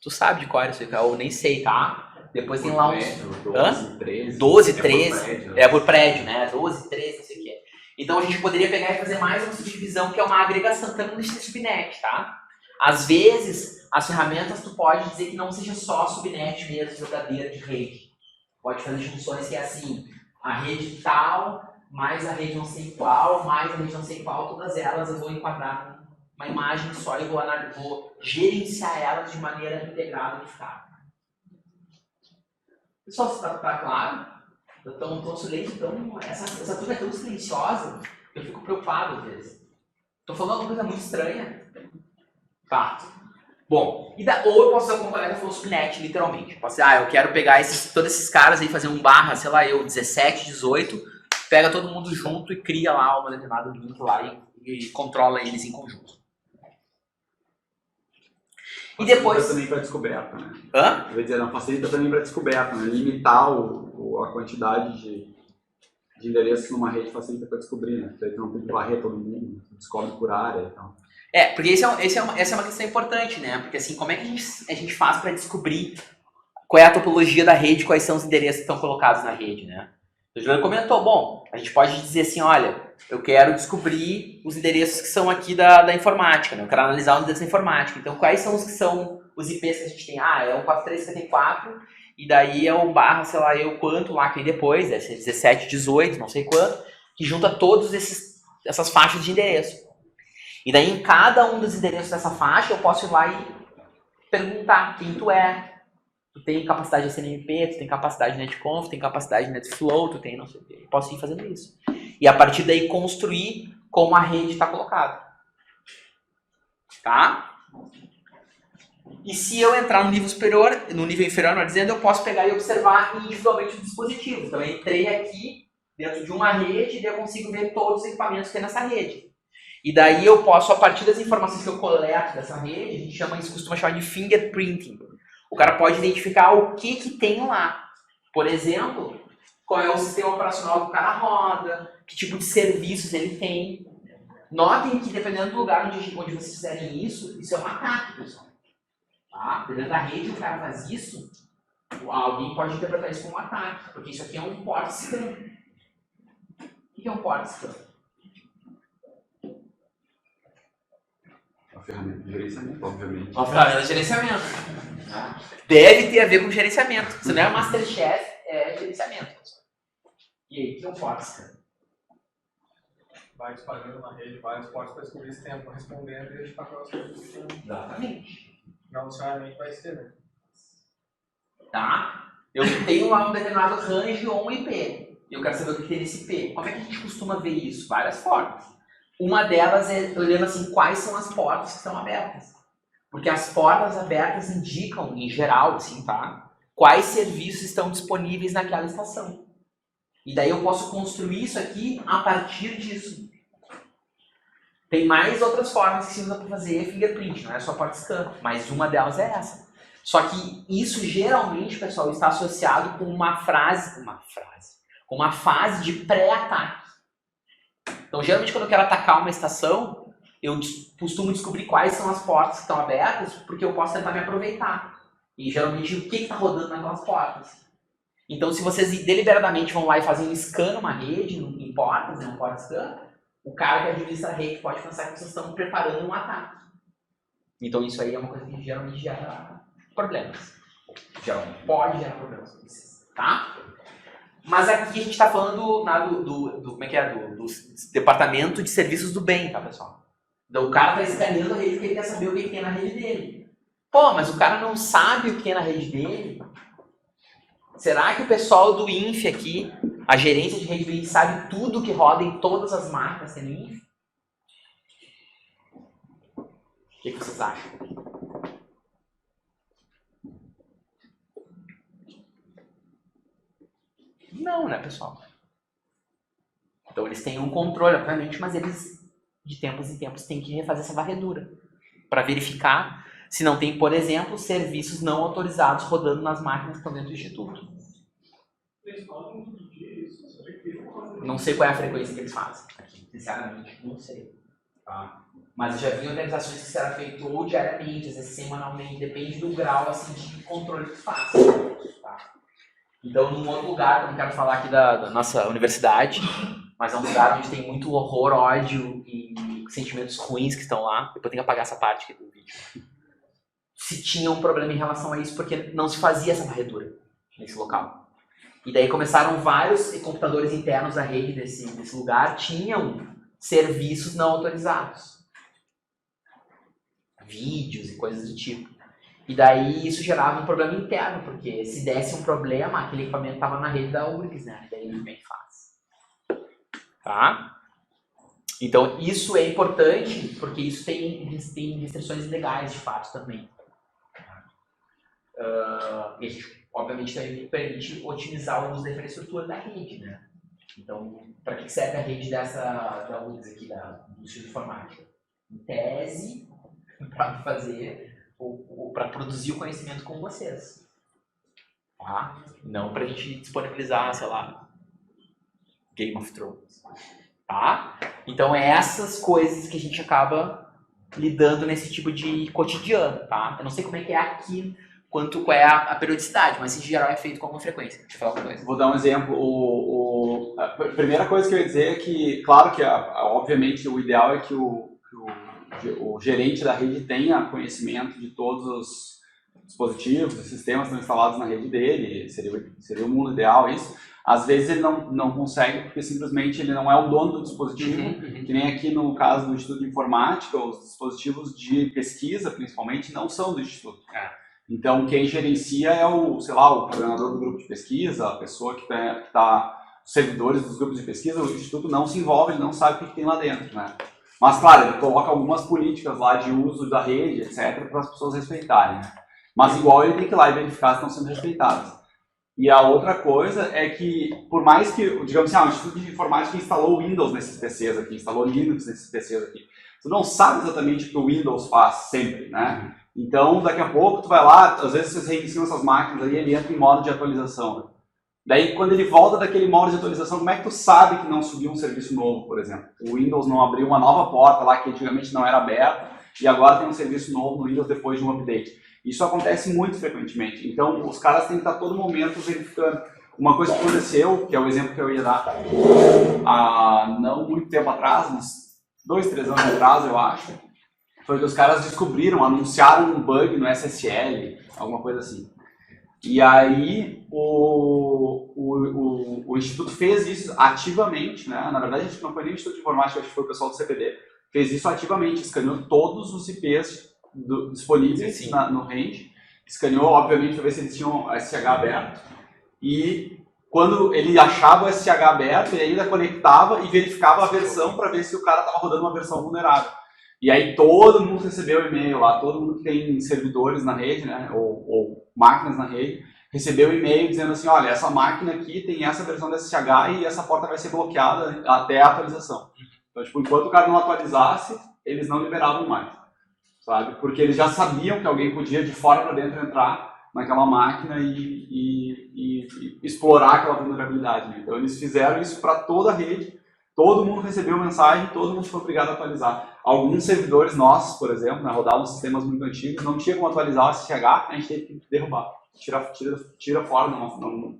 Tu sabe de qual é isso aí? Eu nem sei, tá? Depois tem lá uns... 12, 13. 12, 13. É por prédio, né? 12, 13, não sei o que é. Então a gente poderia pegar e fazer mais uma subdivisão, que é uma agregação. Também no subnet, tá? Às vezes, as ferramentas tu pode dizer que não seja só subnet mesmo, jogadeira de rede. Pode fazer junções que é assim, a rede tal, mais a rede não sei qual, mais a rede não sei qual, todas elas eu vou enquadrar uma imagem só e vou gerenciar elas de maneira integrada e unificada. Pessoal, se tá claro? Tão silêncio, essa turma é tão silenciosa que eu fico preocupado às vezes. Tô falando uma coisa muito estranha. Tá. Bom, ou eu posso fazer como o colega falou, subnet, literalmente. Eu posso dizer, eu quero pegar todos esses caras e fazer um barra, sei lá, 17, 18, pega todo mundo junto e cria lá uma determinada link lá e controla eles em conjunto. E depois... Facilita também para descoberta, né? Hã? Eu ia dizer, não, facilita também para descoberta, né? Limitar a quantidade de endereços numa rede facilita para descobrir, né? Daí tu não tem que varrer todo mundo, descobre por área e tal. Porque essa é uma questão importante, né? Porque assim, como é que a gente faz para descobrir qual é a topologia da rede, quais são os endereços que estão colocados na rede, né? O Juliano comentou, bom, a gente pode dizer assim, olha, eu quero descobrir os endereços que são aqui da informática, né? Eu quero analisar os endereços da informática. Então, quais são os que são os IPs que a gente tem? É o 4354, e daí é o barra, sei lá, quanto lá que vem depois, deve ser 17, 18, não sei quanto, que junta todas essas faixas de endereço. E daí, em cada um dos endereços dessa faixa, eu posso ir lá e perguntar quem tu é. Tu tem capacidade de SNMP, tu tem capacidade de netconf, tu tem capacidade de netflow, tu tem não sei o quê. Eu posso ir fazendo isso. E a partir daí construir como a rede está colocada. Tá? E se eu entrar no nível superior, no nível inferior, não dizendo, eu posso pegar e observar individualmente os dispositivos. Então eu entrei aqui dentro de uma rede e eu consigo ver todos os equipamentos que tem nessa rede. E daí eu posso, a partir das informações que eu coleto dessa rede, a gente costuma chamar de fingerprinting. O cara pode identificar o que tem lá. Por exemplo, qual é o sistema operacional que o cara roda, que tipo de serviços ele tem. Notem que dependendo do lugar onde vocês fizerem isso é um ataque, pessoal. Tá? Dependendo da rede, o cara faz isso, alguém pode interpretar isso como um ataque, porque isso aqui é um port scan. O que é um port scan? Uma ferramenta de gerenciamento, obviamente. Uma ferramenta de gerenciamento. Deve ter a ver com gerenciamento. Se não é Masterchef, é gerenciamento. E aí, o que é um port scan? Vai disparando na rede vários portos para descobrir se tem algum respondendo e identificar qual é o serviço. Exatamente. Não necessariamente vai ser, né? Tá? Eu tenho lá um determinado range ou um IP. E eu quero saber o que tem nesse IP. Como é que a gente costuma ver isso? Várias formas. Uma delas é olhando assim, quais são as portas que estão abertas. Porque as portas abertas indicam, em geral, assim, tá? Quais serviços estão disponíveis naquela estação. E daí eu posso construir isso aqui a partir disso. Tem mais outras formas que se usa para fazer fingerprint, não é só port scan, mas uma delas é essa. Só que isso geralmente, pessoal, está associado com uma fase de pré-ataque. Então, geralmente, quando eu quero atacar uma estação, eu costumo descobrir quais são as portas que estão abertas, porque eu posso tentar me aproveitar. E, geralmente, o que está rodando naquelas portas. Então, se vocês deliberadamente vão lá e fazem um scan numa rede, em portas, um port scan, o cara que administra a rede pode pensar que vocês estão preparando um ataque. Então, isso aí é uma coisa que geralmente gera problemas. Geralmente pode gerar problemas para vocês, tá? Mas aqui a gente está falando como é que é? Do departamento de serviços do bem, tá, pessoal? Então, o cara está escaneando a rede porque ele quer saber o que tem na rede dele. Pô, mas o cara não sabe o que tem na rede dele? Será que o pessoal do INF aqui, a gerência de rede do INF, sabe tudo que roda em todas as máquinas do INF? O que vocês acham? Não, né, pessoal? Então eles têm um controle, obviamente, mas eles, de tempos em tempos, têm que refazer essa varredura para verificar se não tem, por exemplo, serviços não autorizados rodando nas máquinas que estão dentro do instituto. Não sei qual é a frequência que eles fazem. Sinceramente, não sei. Tá? Mas eu já vi organizações que isso era feito ou diariamente, às vezes semanalmente, depende do grau assim, de controle que faz. Tá? Então, num outro lugar, eu não quero falar aqui da nossa universidade, mas é um lugar onde tem muito horror, ódio e sentimentos ruins que estão lá. Depois eu tenho que apagar essa parte aqui do vídeo. Se tinha um problema em relação a isso, porque não se fazia essa varredura nesse local. E daí começaram vários computadores internos da rede desse lugar, tinham serviços não autorizados. Vídeos e coisas do tipo. E daí isso gerava um problema interno, porque se desse um problema, aquele equipamento estava na rede da URGS, né? Daí ele bem faz. Tá? Então isso é importante, porque isso tem restrições legais de fato também. E a gente, obviamente, também permite otimizar o uso da infraestrutura da rede, né? Então, para que serve a rede da URGS aqui, do Instituto de Informática? Em tese, para fazer ou para produzir o conhecimento com vocês. Tá? Não para a gente disponibilizar, sei lá, Game of Thrones. Tá? Então, é essas coisas que a gente acaba lidando nesse tipo de cotidiano. Tá? Eu não sei como é que é aqui, qual é a periodicidade, mas em geral é feito com alguma frequência. Deixa eu falar uma coisa. Vou dar um exemplo. A primeira coisa que eu ia dizer é que, claro que, obviamente, o ideal é que o gerente da rede tenha conhecimento de todos os dispositivos, os sistemas que estão instalados na rede dele, seria o mundo ideal isso. Às vezes ele não consegue porque simplesmente ele não é o dono do dispositivo, que nem aqui no caso do Instituto de Informática, os dispositivos de pesquisa, principalmente, não são do Instituto. Então quem gerencia é o coordenador do grupo de pesquisa, a pessoa que está, os servidores dos grupos de pesquisa, o Instituto não se envolve, ele não sabe o que tem lá dentro, né? Mas, claro, ele coloca algumas políticas lá de uso da rede, etc., para as pessoas respeitarem. Né? Mas, igual, ele tem que ir lá e verificar se estão sendo respeitadas. E a outra coisa é que, por mais que, digamos assim, o Instituto de Informática instalou Windows nesses PCs aqui, instalou Linux nesses PCs aqui, tu não sabe exatamente o que o Windows faz sempre, né? Então, daqui a pouco, tu vai lá, às vezes vocês reiniciam essas máquinas aí, ele entra em modo de atualização. Né? Daí, quando ele volta daquele modo de atualização, como é que tu sabe que não subiu um serviço novo, por exemplo? O Windows não abriu uma nova porta lá que antigamente não era aberta e agora tem um serviço novo no Windows depois de um update. Isso acontece muito frequentemente. Então, os caras têm que estar a todo momento verificando. Uma coisa que aconteceu, que é o exemplo que eu ia dar há não muito tempo atrás, uns 2, 3 anos atrás, eu acho, foi que os caras descobriram, anunciaram um bug no SSL, alguma coisa assim. E aí o Instituto fez isso ativamente, né? Na verdade, a gente não foi nem o Instituto de Informática, acho que foi o pessoal do CPD, fez isso ativamente, escaneou todos os IPs disponíveis no range, escaneou, obviamente, para ver se eles tinham SSH aberto, e quando ele achava o SSH aberto, ele ainda conectava e verificava a versão para ver se o cara estava rodando uma versão vulnerável. E aí todo mundo recebeu e-mail lá, todo mundo que tem servidores na rede, né, ou máquinas na rede, recebeu e-mail dizendo assim, olha, essa máquina aqui tem essa versão do SSH e essa porta vai ser bloqueada até a atualização. Então, tipo, enquanto o cara não atualizasse, eles não liberavam mais, sabe? Porque eles já sabiam que alguém podia de fora para dentro entrar naquela máquina e explorar aquela vulnerabilidade. Né? Então, eles fizeram isso para toda a rede. todo mundo recebeu mensagem, todo mundo foi obrigado a atualizar. Alguns servidores nossos, por exemplo, né, rodavam sistemas muito antigos, não tinha como atualizar o SSH, a gente teve que derrubar. Tira fora,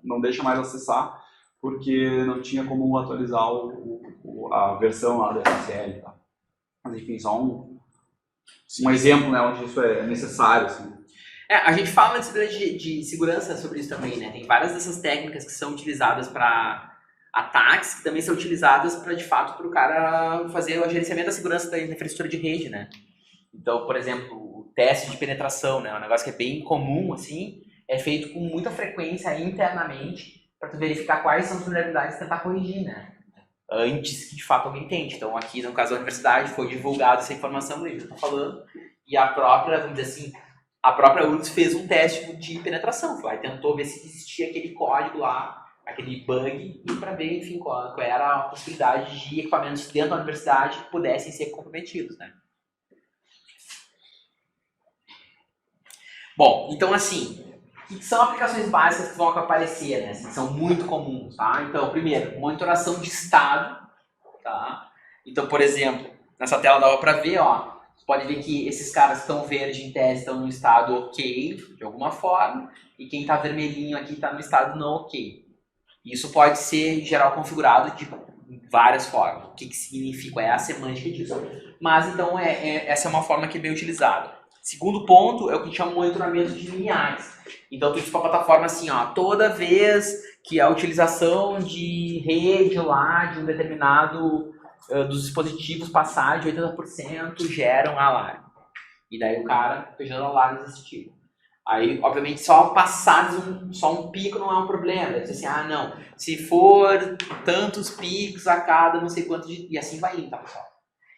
não deixa mais acessar, porque não tinha como atualizar a versão lá do SSL. Tá? Mas enfim, só um exemplo, né, onde isso é necessário. Assim. A gente fala de segurança sobre isso também, né? Tem várias dessas técnicas que são utilizadas para ataques, que também são utilizadas para, de fato, para o cara fazer o gerenciamento da segurança da infraestrutura de rede, né? Então, por exemplo, o teste de penetração, né? Um negócio que é bem comum, assim, é feito com muita frequência internamente para tu verificar quais são as vulnerabilidades e tentar corrigir, né? Antes que de fato alguém tente. Então aqui no caso da universidade foi divulgada essa informação, eu já estou falando, e a própria, vamos dizer assim, a própria URGS fez um teste de penetração, foi lá e tentou ver se existia aquele código lá, aquele bug, e para ver, enfim, qual era a possibilidade de equipamentos dentro da universidade que pudessem ser comprometidos, né? Bom, então assim, que são aplicações básicas que vão aparecer, né? Assim, são muito comuns, tá? Então, primeiro, monitoração de estado, tá? Então, por exemplo, nessa tela dá para ver, ó, você pode ver que esses caras que estão verde em tese estão no estado ok, de alguma forma, e quem está vermelhinho aqui está no estado não ok. Isso pode ser, em geral, configurado de várias formas. O que significa? Qual é a semântica disso? Mas, então, essa é uma forma que é bem utilizada. Segundo ponto é o que a gente chama de monitoramento de lineares. Então, tu diz para a plataforma assim, ó, toda vez que a utilização de rede lá de um determinado dos dispositivos passar de 80% gera um alarme. E daí o cara fica gerando alarmes desse tipo. Aí, obviamente, só passar só um pico não é um problema. Deve ser assim, não, se for tantos picos a cada não sei quanto, e assim vai indo, tá, pessoal?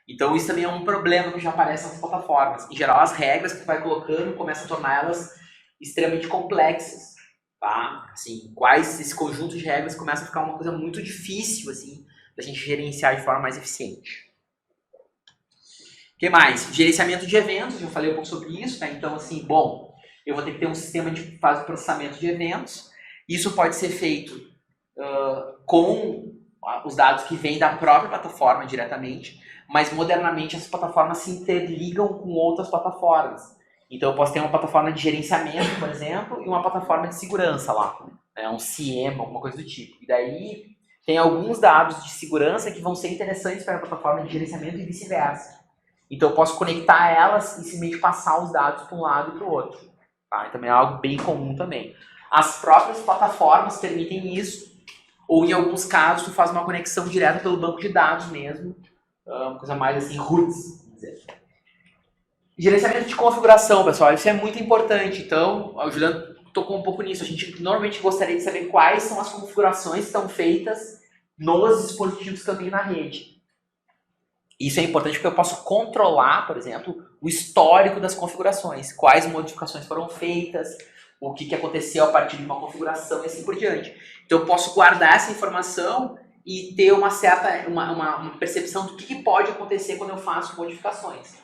Então isso também é um problema que já aparece nas plataformas. Em geral, as regras que tu vai colocando começam a tornar elas extremamente complexas, tá? Assim, esse conjunto de regras começa a ficar uma coisa muito difícil, assim, da gente gerenciar de forma mais eficiente. O que mais? Gerenciamento de eventos, já falei um pouco sobre isso, tá? Então, assim, bom, eu vou ter que ter um sistema de faz processamento de eventos. Isso pode ser feito com os dados que vêm da própria plataforma diretamente, mas modernamente essas plataformas se interligam com outras plataformas. Então eu posso ter uma plataforma de gerenciamento, por exemplo, e uma plataforma de segurança lá, né? Um CIEM, alguma coisa do tipo. E daí tem alguns dados de segurança que vão ser interessantes para a plataforma de gerenciamento e vice-versa. Então eu posso conectar elas e simplesmente passar os dados para um lado e para o outro. Tá? E também é algo bem comum também. As próprias plataformas permitem isso, ou em alguns casos tu faz uma conexão direta pelo banco de dados mesmo, uma coisa mais assim, roots, vamos dizer. Gerenciamento de configuração, pessoal, isso é muito importante. Então, o Juliano tocou um pouco nisso. A gente normalmente gostaria de saber quais são as configurações que estão feitas nos dispositivos que eu tenho na rede. Isso é importante porque eu posso controlar, por exemplo, o histórico das configurações, quais modificações foram feitas, o que aconteceu a partir de uma configuração e assim por diante. Então eu posso guardar essa informação e ter uma certa uma percepção do que pode acontecer quando eu faço modificações.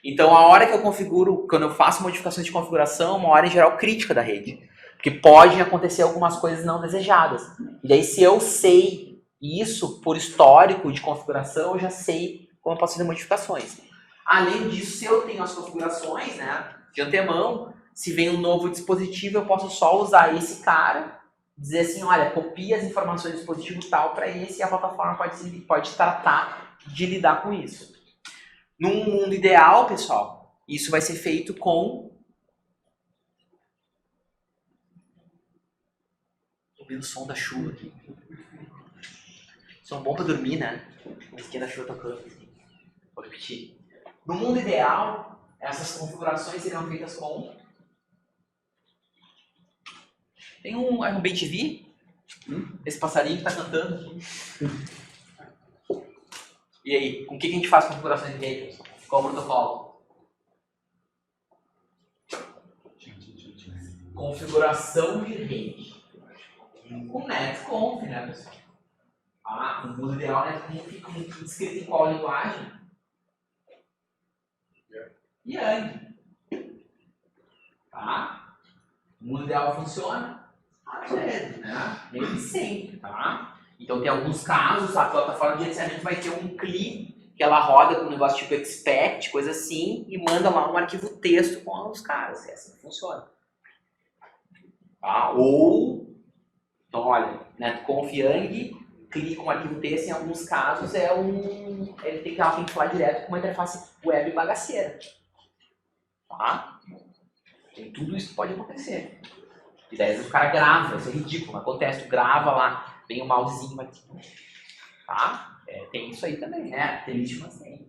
Então a hora que eu configuro, quando eu faço modificações de configuração, uma hora em geral crítica da rede, porque pode acontecer algumas coisas não desejadas. E daí se eu sei isso por histórico de configuração, eu já sei como eu posso fazer modificações. Além disso, se eu tenho as configurações, né, de antemão, se vem um novo dispositivo, eu posso só usar esse cara, dizer assim, olha, copia as informações do dispositivo tal para esse, e a plataforma pode tratar de lidar com isso. Num mundo ideal, pessoal, isso vai ser feito com... Tô ouvindo o som da chuva aqui. Som bom para dormir, né? A musiquinha da chuva tocando. Vou repetir. No mundo ideal, essas configurações seriam feitas com... Tem um BTV? Esse passarinho que está cantando. E aí, com o que a gente faz configurações de rede? Qual o protocolo? Configuração de rede. Com netconf, né, pessoal? No mundo ideal, netconf fica escrito em qual linguagem? Yang. Tá? O mundo ideal funciona? Às vezes, né? Nem sempre, tá? Então tem alguns casos, a plataforma de gerenciamento vai ter um CLI que ela roda com um negócio tipo expect, coisa assim, e manda lá um arquivo texto com os caras. É assim que funciona. Tá? Ou, então olha, NetConf Yang, clica um arquivo texto, em alguns casos ele tem que falar direto com uma interface web bagaceira. Tá? Tem tudo isso que pode acontecer. E daí o cara grava, isso é ridículo, mas acontece, tu grava lá, vem o mousezinho aqui. Tá? Tem isso aí também, né? Tem isso, mas tem.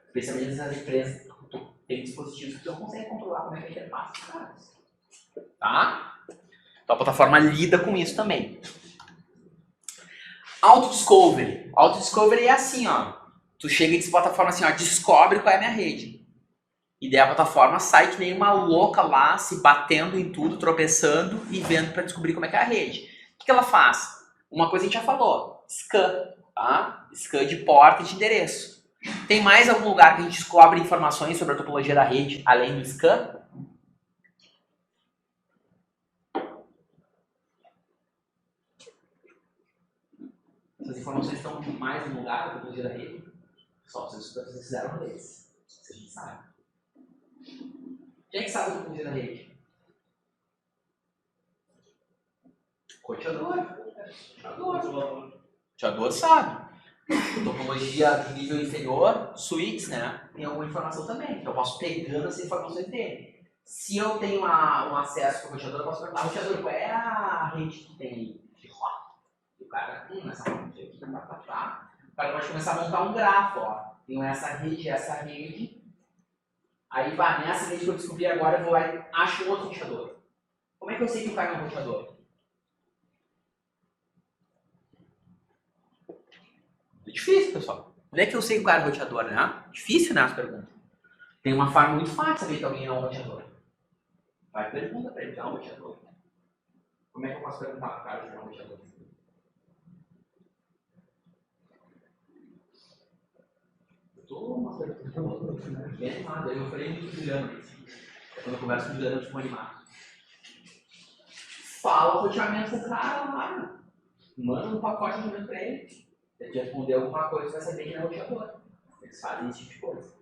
Especialmente nas empresas tem dispositivos que tu não consegue controlar como é que a interface dos caras. Tá? Então a plataforma lida com isso também. Auto-discovery. Auto-discovery é assim, ó. Tu chega e diz pra plataforma assim, ó, descobre qual é a minha rede. E daí a plataforma sai que nem uma louca lá, se batendo em tudo, tropeçando e vendo para descobrir como é que é a rede. O que ela faz? Uma coisa a gente já falou, scan, tá? Scan de porta e de endereço. Tem mais algum lugar que a gente descobre informações sobre a topologia da rede, além do scan? Essas informações estão mais no lugar da topologia da rede? Só vocês fizeram uma vez. Isso a gente sabe. Quem é que sabe a topologia da rede? Roteador. Roteador sabe. Topologia de nível inferior, switches, né? Tem alguma informação também. Então eu posso pegando as informações dele. Se eu tenho um acesso para o roteador, eu posso perguntar ao roteador qual é a rede que tem de rota. O cara, essa rede aqui, tá. O cara pode começar a montar um grafo, ó. Tenho essa rede. Aí vai, nessa rede que eu descobri agora, eu vou lá e acho um outro roteador. Como é que eu sei que o cara é um roteador? É difícil, pessoal. Onde é que eu sei que o cara é roteador, né? Difícil, né, as perguntas. Tem uma forma muito fácil de saber que alguém é um roteador. Vai, pergunta pra ele que é um roteador. Como é que eu posso perguntar para o cara que é um roteador? Bem animado, eu falei muito com o Juliano. Quando eu converso com o Juliano, eu fico animado. Fala o roteamento com o cara lá. Manda um pacote de roteamento pra ele. Se ele responder alguma coisa, você vai saber que ele é roteador. Eles fazem esse tipo de coisa.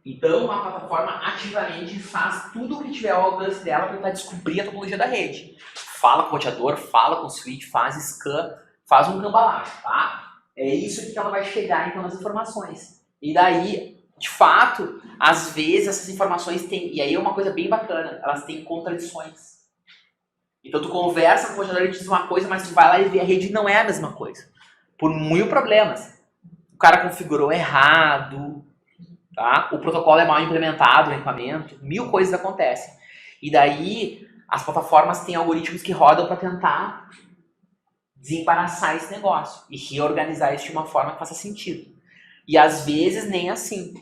Então, a plataforma ativamente faz tudo o que tiver ao alcance dela para tentar descobrir a topologia da rede. Fala com o roteador, fala com o switch, faz scan, faz um cambalacho, tá? É isso que ela vai chegar, então, nas informações. E daí, de fato, às vezes essas informações têm, e aí é uma coisa bem bacana, elas têm contradições. Então tu conversa com o roteador e diz uma coisa, mas tu vai lá e vê a rede não é a mesma coisa. Por mil problemas. O cara configurou errado, tá? O protocolo é mal implementado no equipamento, mil coisas acontecem. E daí, as plataformas têm algoritmos que rodam para tentar desembaraçar esse negócio e reorganizar isso de uma forma que faça sentido. E às vezes nem assim.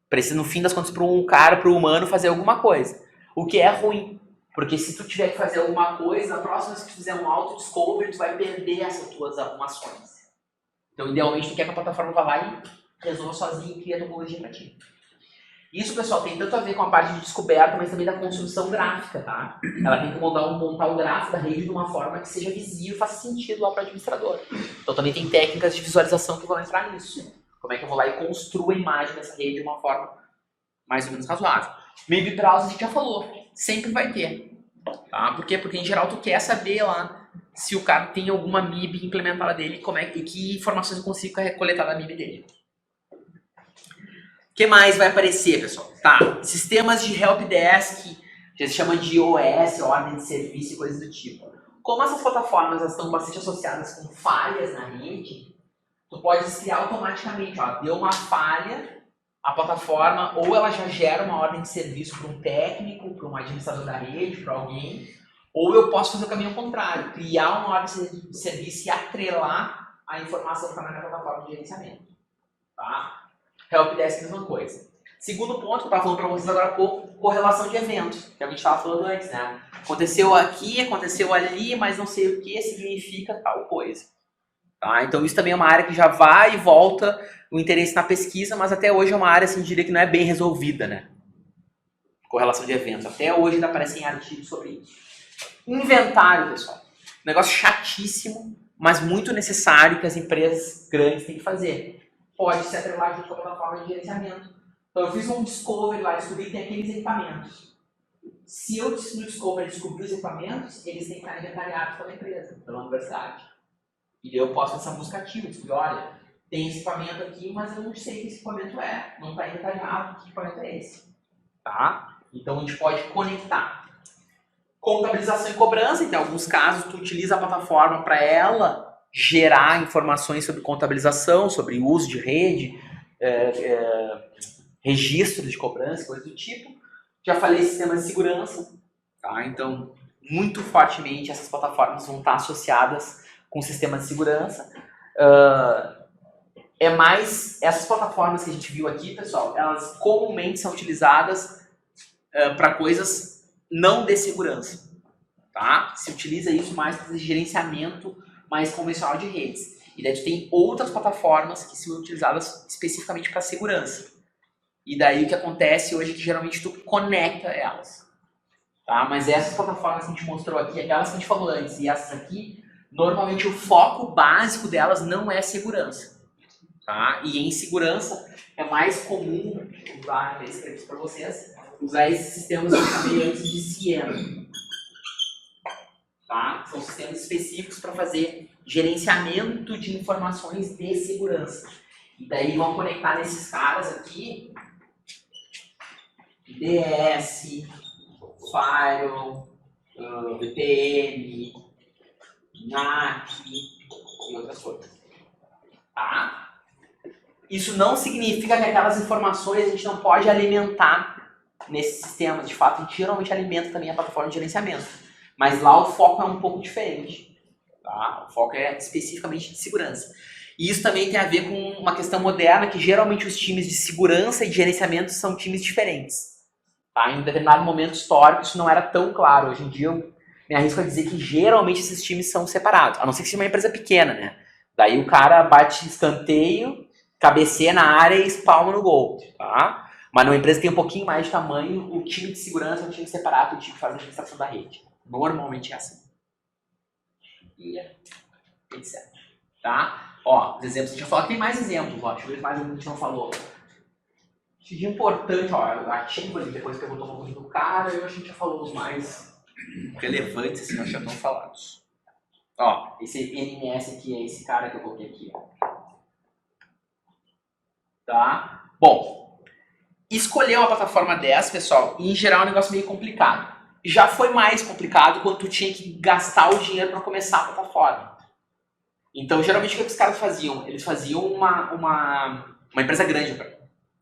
Precisa, no fim das contas, para um cara, para o humano, fazer alguma coisa. O que é ruim. Porque se tu tiver que fazer alguma coisa, na próxima vez que tu fizer um auto-discovery, tu vai perder essas tuas arrumações. Então, idealmente, tu quer que a plataforma vá lá e resolva sozinho e cria a topologia para ti. Isso, pessoal, tem tanto a ver com a parte de descoberta, mas também da construção gráfica, tá? Ela tem que montar o gráfico da rede de uma forma que seja visível e faça sentido lá para o administrador. Então, também tem técnicas de visualização que vão entrar nisso. Como é que eu vou lá e construo a imagem dessa rede de uma forma mais ou menos razoável. MIB browser a gente já falou, sempre vai ter. Tá? Por quê? Porque em geral tu quer saber lá se o cara tem alguma MIB implementada dele e que informações eu consigo coletar da MIB dele. O que mais vai aparecer, pessoal? Tá, sistemas de helpdesk, que se chama de OS, ordem de serviço e coisas do tipo. Como essas plataformas estão bastante associadas com falhas na rede, tu pode criar automaticamente, ó, deu uma falha, a plataforma ou ela já gera uma ordem de serviço para um técnico, para um administrador da rede, para alguém, ou eu posso fazer o caminho contrário, criar uma ordem de serviço e atrelar a informação que está na minha plataforma de gerenciamento. Tá? Helpdesk é a mesma coisa. Segundo ponto que eu estava falando para vocês agora há pouco, correlação de eventos, que a gente estava falando antes, né? Aconteceu aqui, aconteceu ali, mas não sei o que significa tal coisa. Tá? Então isso também é uma área que já vai e volta o interesse na pesquisa, mas até hoje é uma área, assim, diria que não é bem resolvida, né? Correlação de eventos. Até hoje ainda aparecem artigos sobre isso. Inventário, pessoal. Um negócio chatíssimo, mas muito necessário que as empresas grandes têm que fazer. Pode ser atrelado junto com a plataforma de gerenciamento. Então eu fiz um discovery lá, descobri que tem aqueles equipamentos. Se eu no discovery descobrir os equipamentos, eles têm que estar inventariados pela empresa, pela universidade. E eu posso fazer essa busca ativa, descobrir, olha, tem esse equipamento aqui, mas eu não sei que esse equipamento é, não está inventariado, que equipamento é esse. Tá? Então a gente pode conectar. Contabilização e cobrança, então em alguns casos tu utiliza a plataforma para ela gerar informações sobre contabilização, sobre uso de rede, registro de cobrança, coisa do tipo. Já falei sistema de segurança, tá? Então muito fortemente essas plataformas vão estar associadas com o sistema de segurança. Essas plataformas que a gente viu aqui, pessoal, elas comumente são utilizadas para coisas não de segurança, tá? Se utiliza isso mais para gerenciamento mais convencional de redes. E daí tu tem outras plataformas que são utilizadas especificamente para segurança. E daí o que acontece hoje é que geralmente tu conecta elas, tá? Mas essas plataformas que a gente mostrou aqui, aquelas que a gente falou antes e essas aqui, normalmente o foco básico delas não é segurança, tá? E em segurança é mais comum usar, eu escrevi isso para vocês, usar esses sistemas que eu chamei antes de SIEM, tá? São sistemas específicos para fazer gerenciamento de informações de segurança. E daí vão conectar nesses caras aqui, DS, Firewall, VPN, NAC e outras coisas. Tá? Isso não significa que aquelas informações a gente não pode alimentar nesses sistemas. De fato, a gente geralmente alimenta também a plataforma de gerenciamento. Mas lá o foco é um pouco diferente. Tá? O foco é especificamente de segurança. E isso também tem a ver com uma questão moderna, que geralmente os times de segurança e de gerenciamento são times diferentes. Tá? Em um determinado momento histórico isso não era tão claro. Hoje em dia eu me arrisco a dizer que geralmente esses times são separados. A não ser que seja uma empresa pequena, né? Daí o cara bate escanteio, cabeceia na área e espalma no gol. Tá? Mas numa empresa que tem um pouquinho mais de tamanho, o time de segurança é um time separado, o time que faz a administração da rede. Normalmente é assim. E etc. Tá? Ó, os exemplos que a gente já falou, tem mais exemplos, ó. Deixa eu ver mais um que a gente não falou. De importante, ó, ativo ali, depois perguntou um pouquinho do cara, eu acho que a gente já falou os mais relevantes, assim, nós já estão falados. Ó, esse NMS aqui é esse cara que eu coloquei aqui, ó. Tá? Bom, escolher uma plataforma dessa, pessoal, em geral é um negócio meio complicado. Já foi mais complicado quando tu tinha que gastar o dinheiro para começar a plataforma. Então, geralmente, o que os caras faziam? Eles faziam uma empresa grande,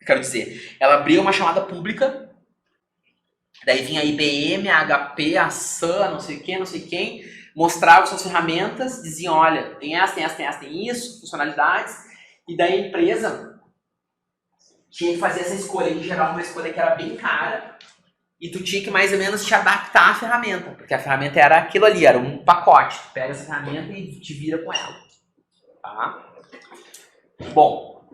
quero dizer. Ela abria uma chamada pública, daí vinha a IBM, a HP, a Sun, não sei quem, não sei quem, mostrava suas ferramentas, diziam, olha, tem essa, tem essa, tem essa, tem isso, funcionalidades, e daí a empresa tinha que fazer essa escolha, em geral, uma escolha que era bem cara, e tu tinha que mais ou menos te adaptar à ferramenta, porque a ferramenta era aquilo ali, era um pacote. Tu pega essa ferramenta e te vira com ela. Tá? Bom,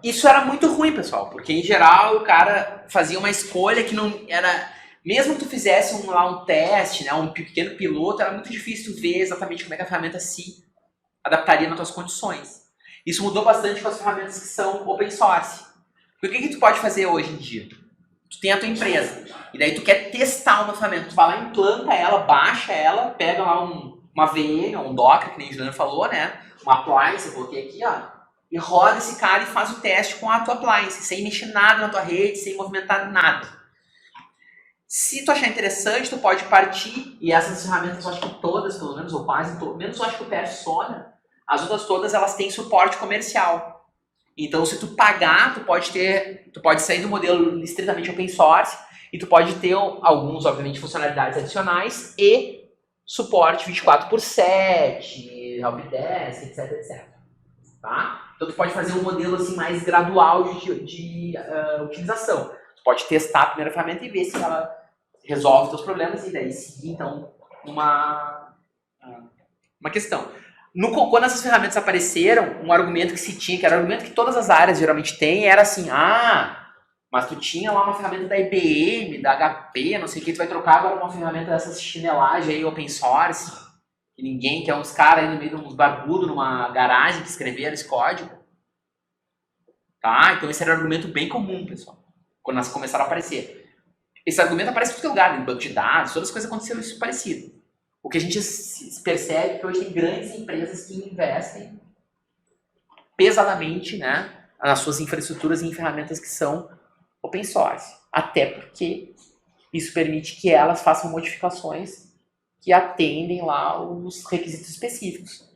isso era muito ruim, pessoal, porque em geral o cara fazia uma escolha que não era... Mesmo que tu fizesse um teste, né, um pequeno piloto, era muito difícil tu ver exatamente como é que a ferramenta se adaptaria nas tuas condições. Isso mudou bastante com as ferramentas que são open source. Porque o que tu pode fazer hoje em dia? Tu tem a tua empresa, e daí tu quer testar uma ferramenta, tu vai lá, implanta ela, baixa ela, pega lá uma VM, um Docker, que nem o Juliano falou, né? Uma appliance, eu coloquei aqui, ó, e roda esse cara e faz o teste com a tua appliance, sem mexer nada na tua rede, sem movimentar nada. Se tu achar interessante, tu pode partir, e essas ferramentas, eu acho que todas, pelo menos, ou quase todas, menos eu acho que o Persona, as outras todas, elas têm suporte comercial. Então, se tu pagar, tu pode sair do modelo estritamente open source e tu pode ter alguns, obviamente, funcionalidades adicionais e suporte 24/7, helpdesk, etc, etc. Tá? Então, tu pode fazer um modelo assim, mais gradual de utilização. Tu pode testar a primeira ferramenta e ver se ela resolve os teus problemas e daí seguir, então, uma questão. Quando essas ferramentas apareceram, um argumento que se tinha, que era um argumento que todas as áreas geralmente têm, era assim, mas tu tinha lá uma ferramenta da IBM, da HP, não sei o que, tu vai trocar agora uma ferramenta dessas chinelagens aí, open source. E ninguém, que é uns caras aí no meio de uns barbudos numa garagem que escreveram esse código. Tá? Então esse era um argumento bem comum, pessoal. Quando elas começaram a aparecer. Esse argumento aparece em todo lugar, em banco de dados, todas as coisas aconteceram isso parecido. O que a gente percebe é que hoje tem grandes empresas que investem pesadamente, né, nas suas infraestruturas e em ferramentas que são open source. Até porque isso permite que elas façam modificações que atendem lá os requisitos específicos.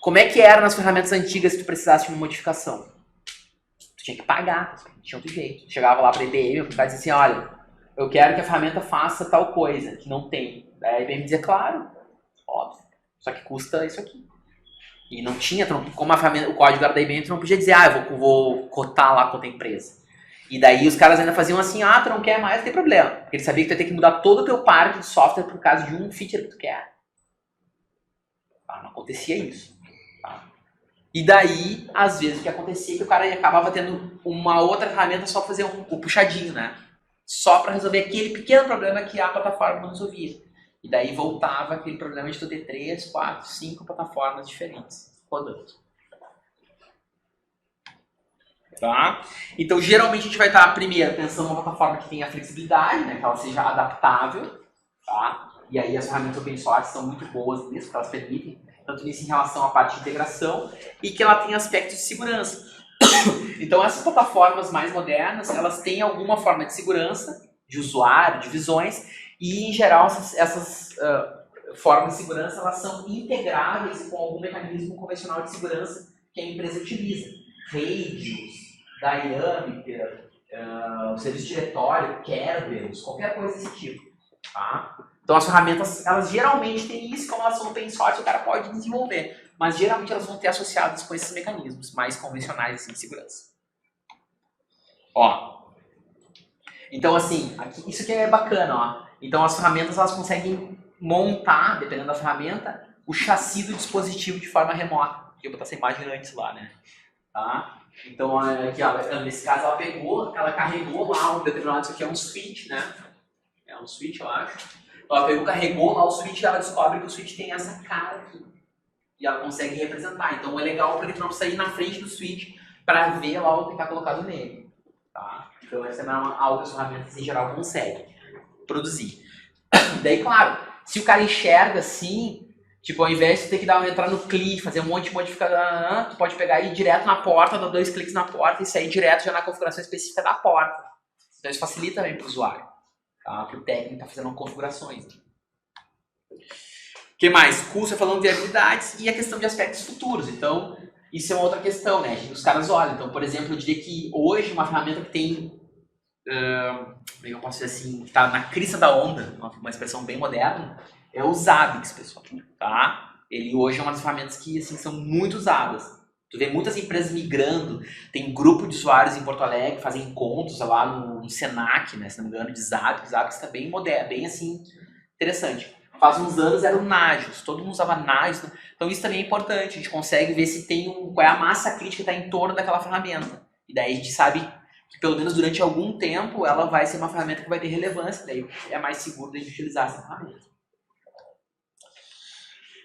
Como é que era nas ferramentas antigas se tu precisasse de uma modificação? Tu tinha que pagar, não tinha outro jeito. Chegava lá para a IBM, o cara dizia assim, olha, eu quero que a ferramenta faça tal coisa, que não tem. Daí a IBM dizia, claro, óbvio, só que custa isso aqui. E não tinha, como a ferramenta, o código era da IBM, tu não podia dizer, eu vou cotar lá com a empresa. E daí os caras ainda faziam assim, tu não quer mais, não tem problema. Porque eles sabiam que tu ia ter que mudar todo o teu parque de software por causa de um feature que tu quer. Não acontecia isso. Tá? E daí, às vezes, o que acontecia é que o cara acabava tendo uma outra ferramenta só para fazer o puxadinho, né? Só para resolver aquele pequeno problema que a plataforma não resolvia. E daí voltava aquele problema de tu ter 3, 4, 5 plataformas diferentes rodando. Tá? Então, geralmente a gente vai estar, primeiro, pensando numa plataforma que tenha flexibilidade, né? Que ela seja adaptável. Tá? E aí as ferramentas open source são muito boas nisso, porque elas permitem, tanto nisso em relação à parte de integração, e que ela tem aspectos de segurança. Então, essas plataformas mais modernas, elas têm alguma forma de segurança, de usuário, de visões, e, em geral, essas formas de segurança, elas são integráveis com algum mecanismo convencional de segurança que a empresa utiliza. Radius, Diameter, o serviço diretório, Kerberos, qualquer coisa desse tipo. Tá? Então, as ferramentas, elas geralmente têm isso, como elas são open source, o cara pode desenvolver. Mas geralmente elas vão ter associadas com esses mecanismos mais convencionais assim, de segurança. Ó. Então, assim, isso aqui é bacana, ó. Então, as ferramentas elas conseguem montar, dependendo da ferramenta, o chassi do dispositivo de forma remota. Eu vou botar essa imagem antes lá, né? Tá? Então, aqui, ó, nesse caso, ela carregou lá um determinado, isso aqui é um switch, né? É um switch, eu acho. Ela carregou lá o switch e ela descobre que o switch tem essa cara aqui. E ela consegue representar. Então é legal porque tu não precisa ir na frente do switch para ver lá o que está colocado nele. Tá? Então essa é algo que as ferramentas em geral conseguem produzir. Daí, claro, se o cara enxerga assim, tipo, ao invés de ter que entrar no cliente, fazer um monte de modificação, tu pode pegar e ir direto na porta, dar 2 cliques na porta e sair direto já na configuração específica da porta. Então isso facilita também para o usuário. Tá? Para o técnico estar fazendo configurações. O que mais? Curso falando de habilidades e a questão de aspectos futuros. Então, isso é uma outra questão, né? Os caras olham. Então, por exemplo, eu diria que hoje uma ferramenta que tem, como é que eu posso dizer assim, que está na crista da onda, uma expressão bem moderna, é o Zabbix, pessoal. Tá? Ele hoje é uma das ferramentas que assim, são muito usadas. Tu vê muitas empresas migrando, tem grupo de usuários em Porto Alegre, fazem encontros lá no Senac, né? Se não me engano, de Zabbix. Zabbix está bem moderno, bem assim, interessante. Faz uns anos era o Nagios, todo mundo usava Nagios, então isso também é importante, a gente consegue ver se tem qual é a massa crítica que está em torno daquela ferramenta. E daí a gente sabe que pelo menos durante algum tempo ela vai ser uma ferramenta que vai ter relevância, daí é mais seguro de utilizar essa ferramenta.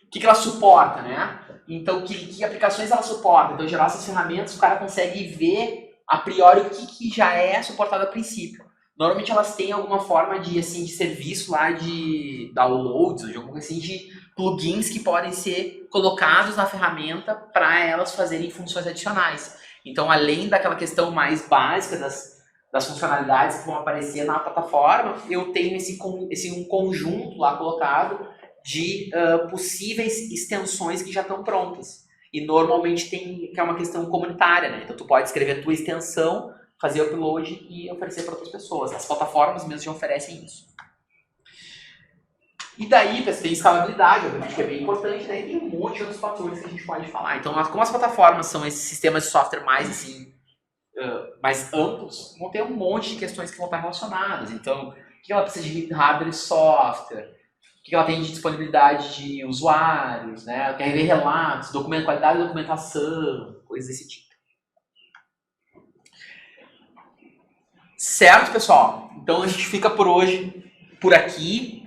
O que ela suporta, né? Então, que aplicações ela suporta? Então, em geral, essas ferramentas o cara consegue ver a priori o que já é suportado a princípio. Normalmente elas têm alguma forma de serviço lá de downloads, ou de alguma coisa assim, de plugins que podem ser colocados na ferramenta para elas fazerem funções adicionais. Então, além daquela questão mais básica das funcionalidades que vão aparecer na plataforma, eu tenho um conjunto lá colocado de possíveis extensões que já estão prontas. E normalmente que é uma questão comunitária, né? Então, tu pode escrever a tua extensão, fazer o upload e oferecer para outras pessoas. As plataformas mesmo já oferecem isso. E daí, tem escalabilidade, obviamente, que é bem importante, daí tem um monte de outros fatores que a gente pode falar. Então, como as plataformas são esses sistemas de software mais, assim, mais amplos, vão ter um monte de questões que vão estar relacionadas. Então, o que ela precisa de hardware e software? O que ela tem de disponibilidade de usuários, né? Ela quer ver relatos, qualidade de documentação, coisas desse tipo. Certo, pessoal? Então a gente fica por hoje por aqui.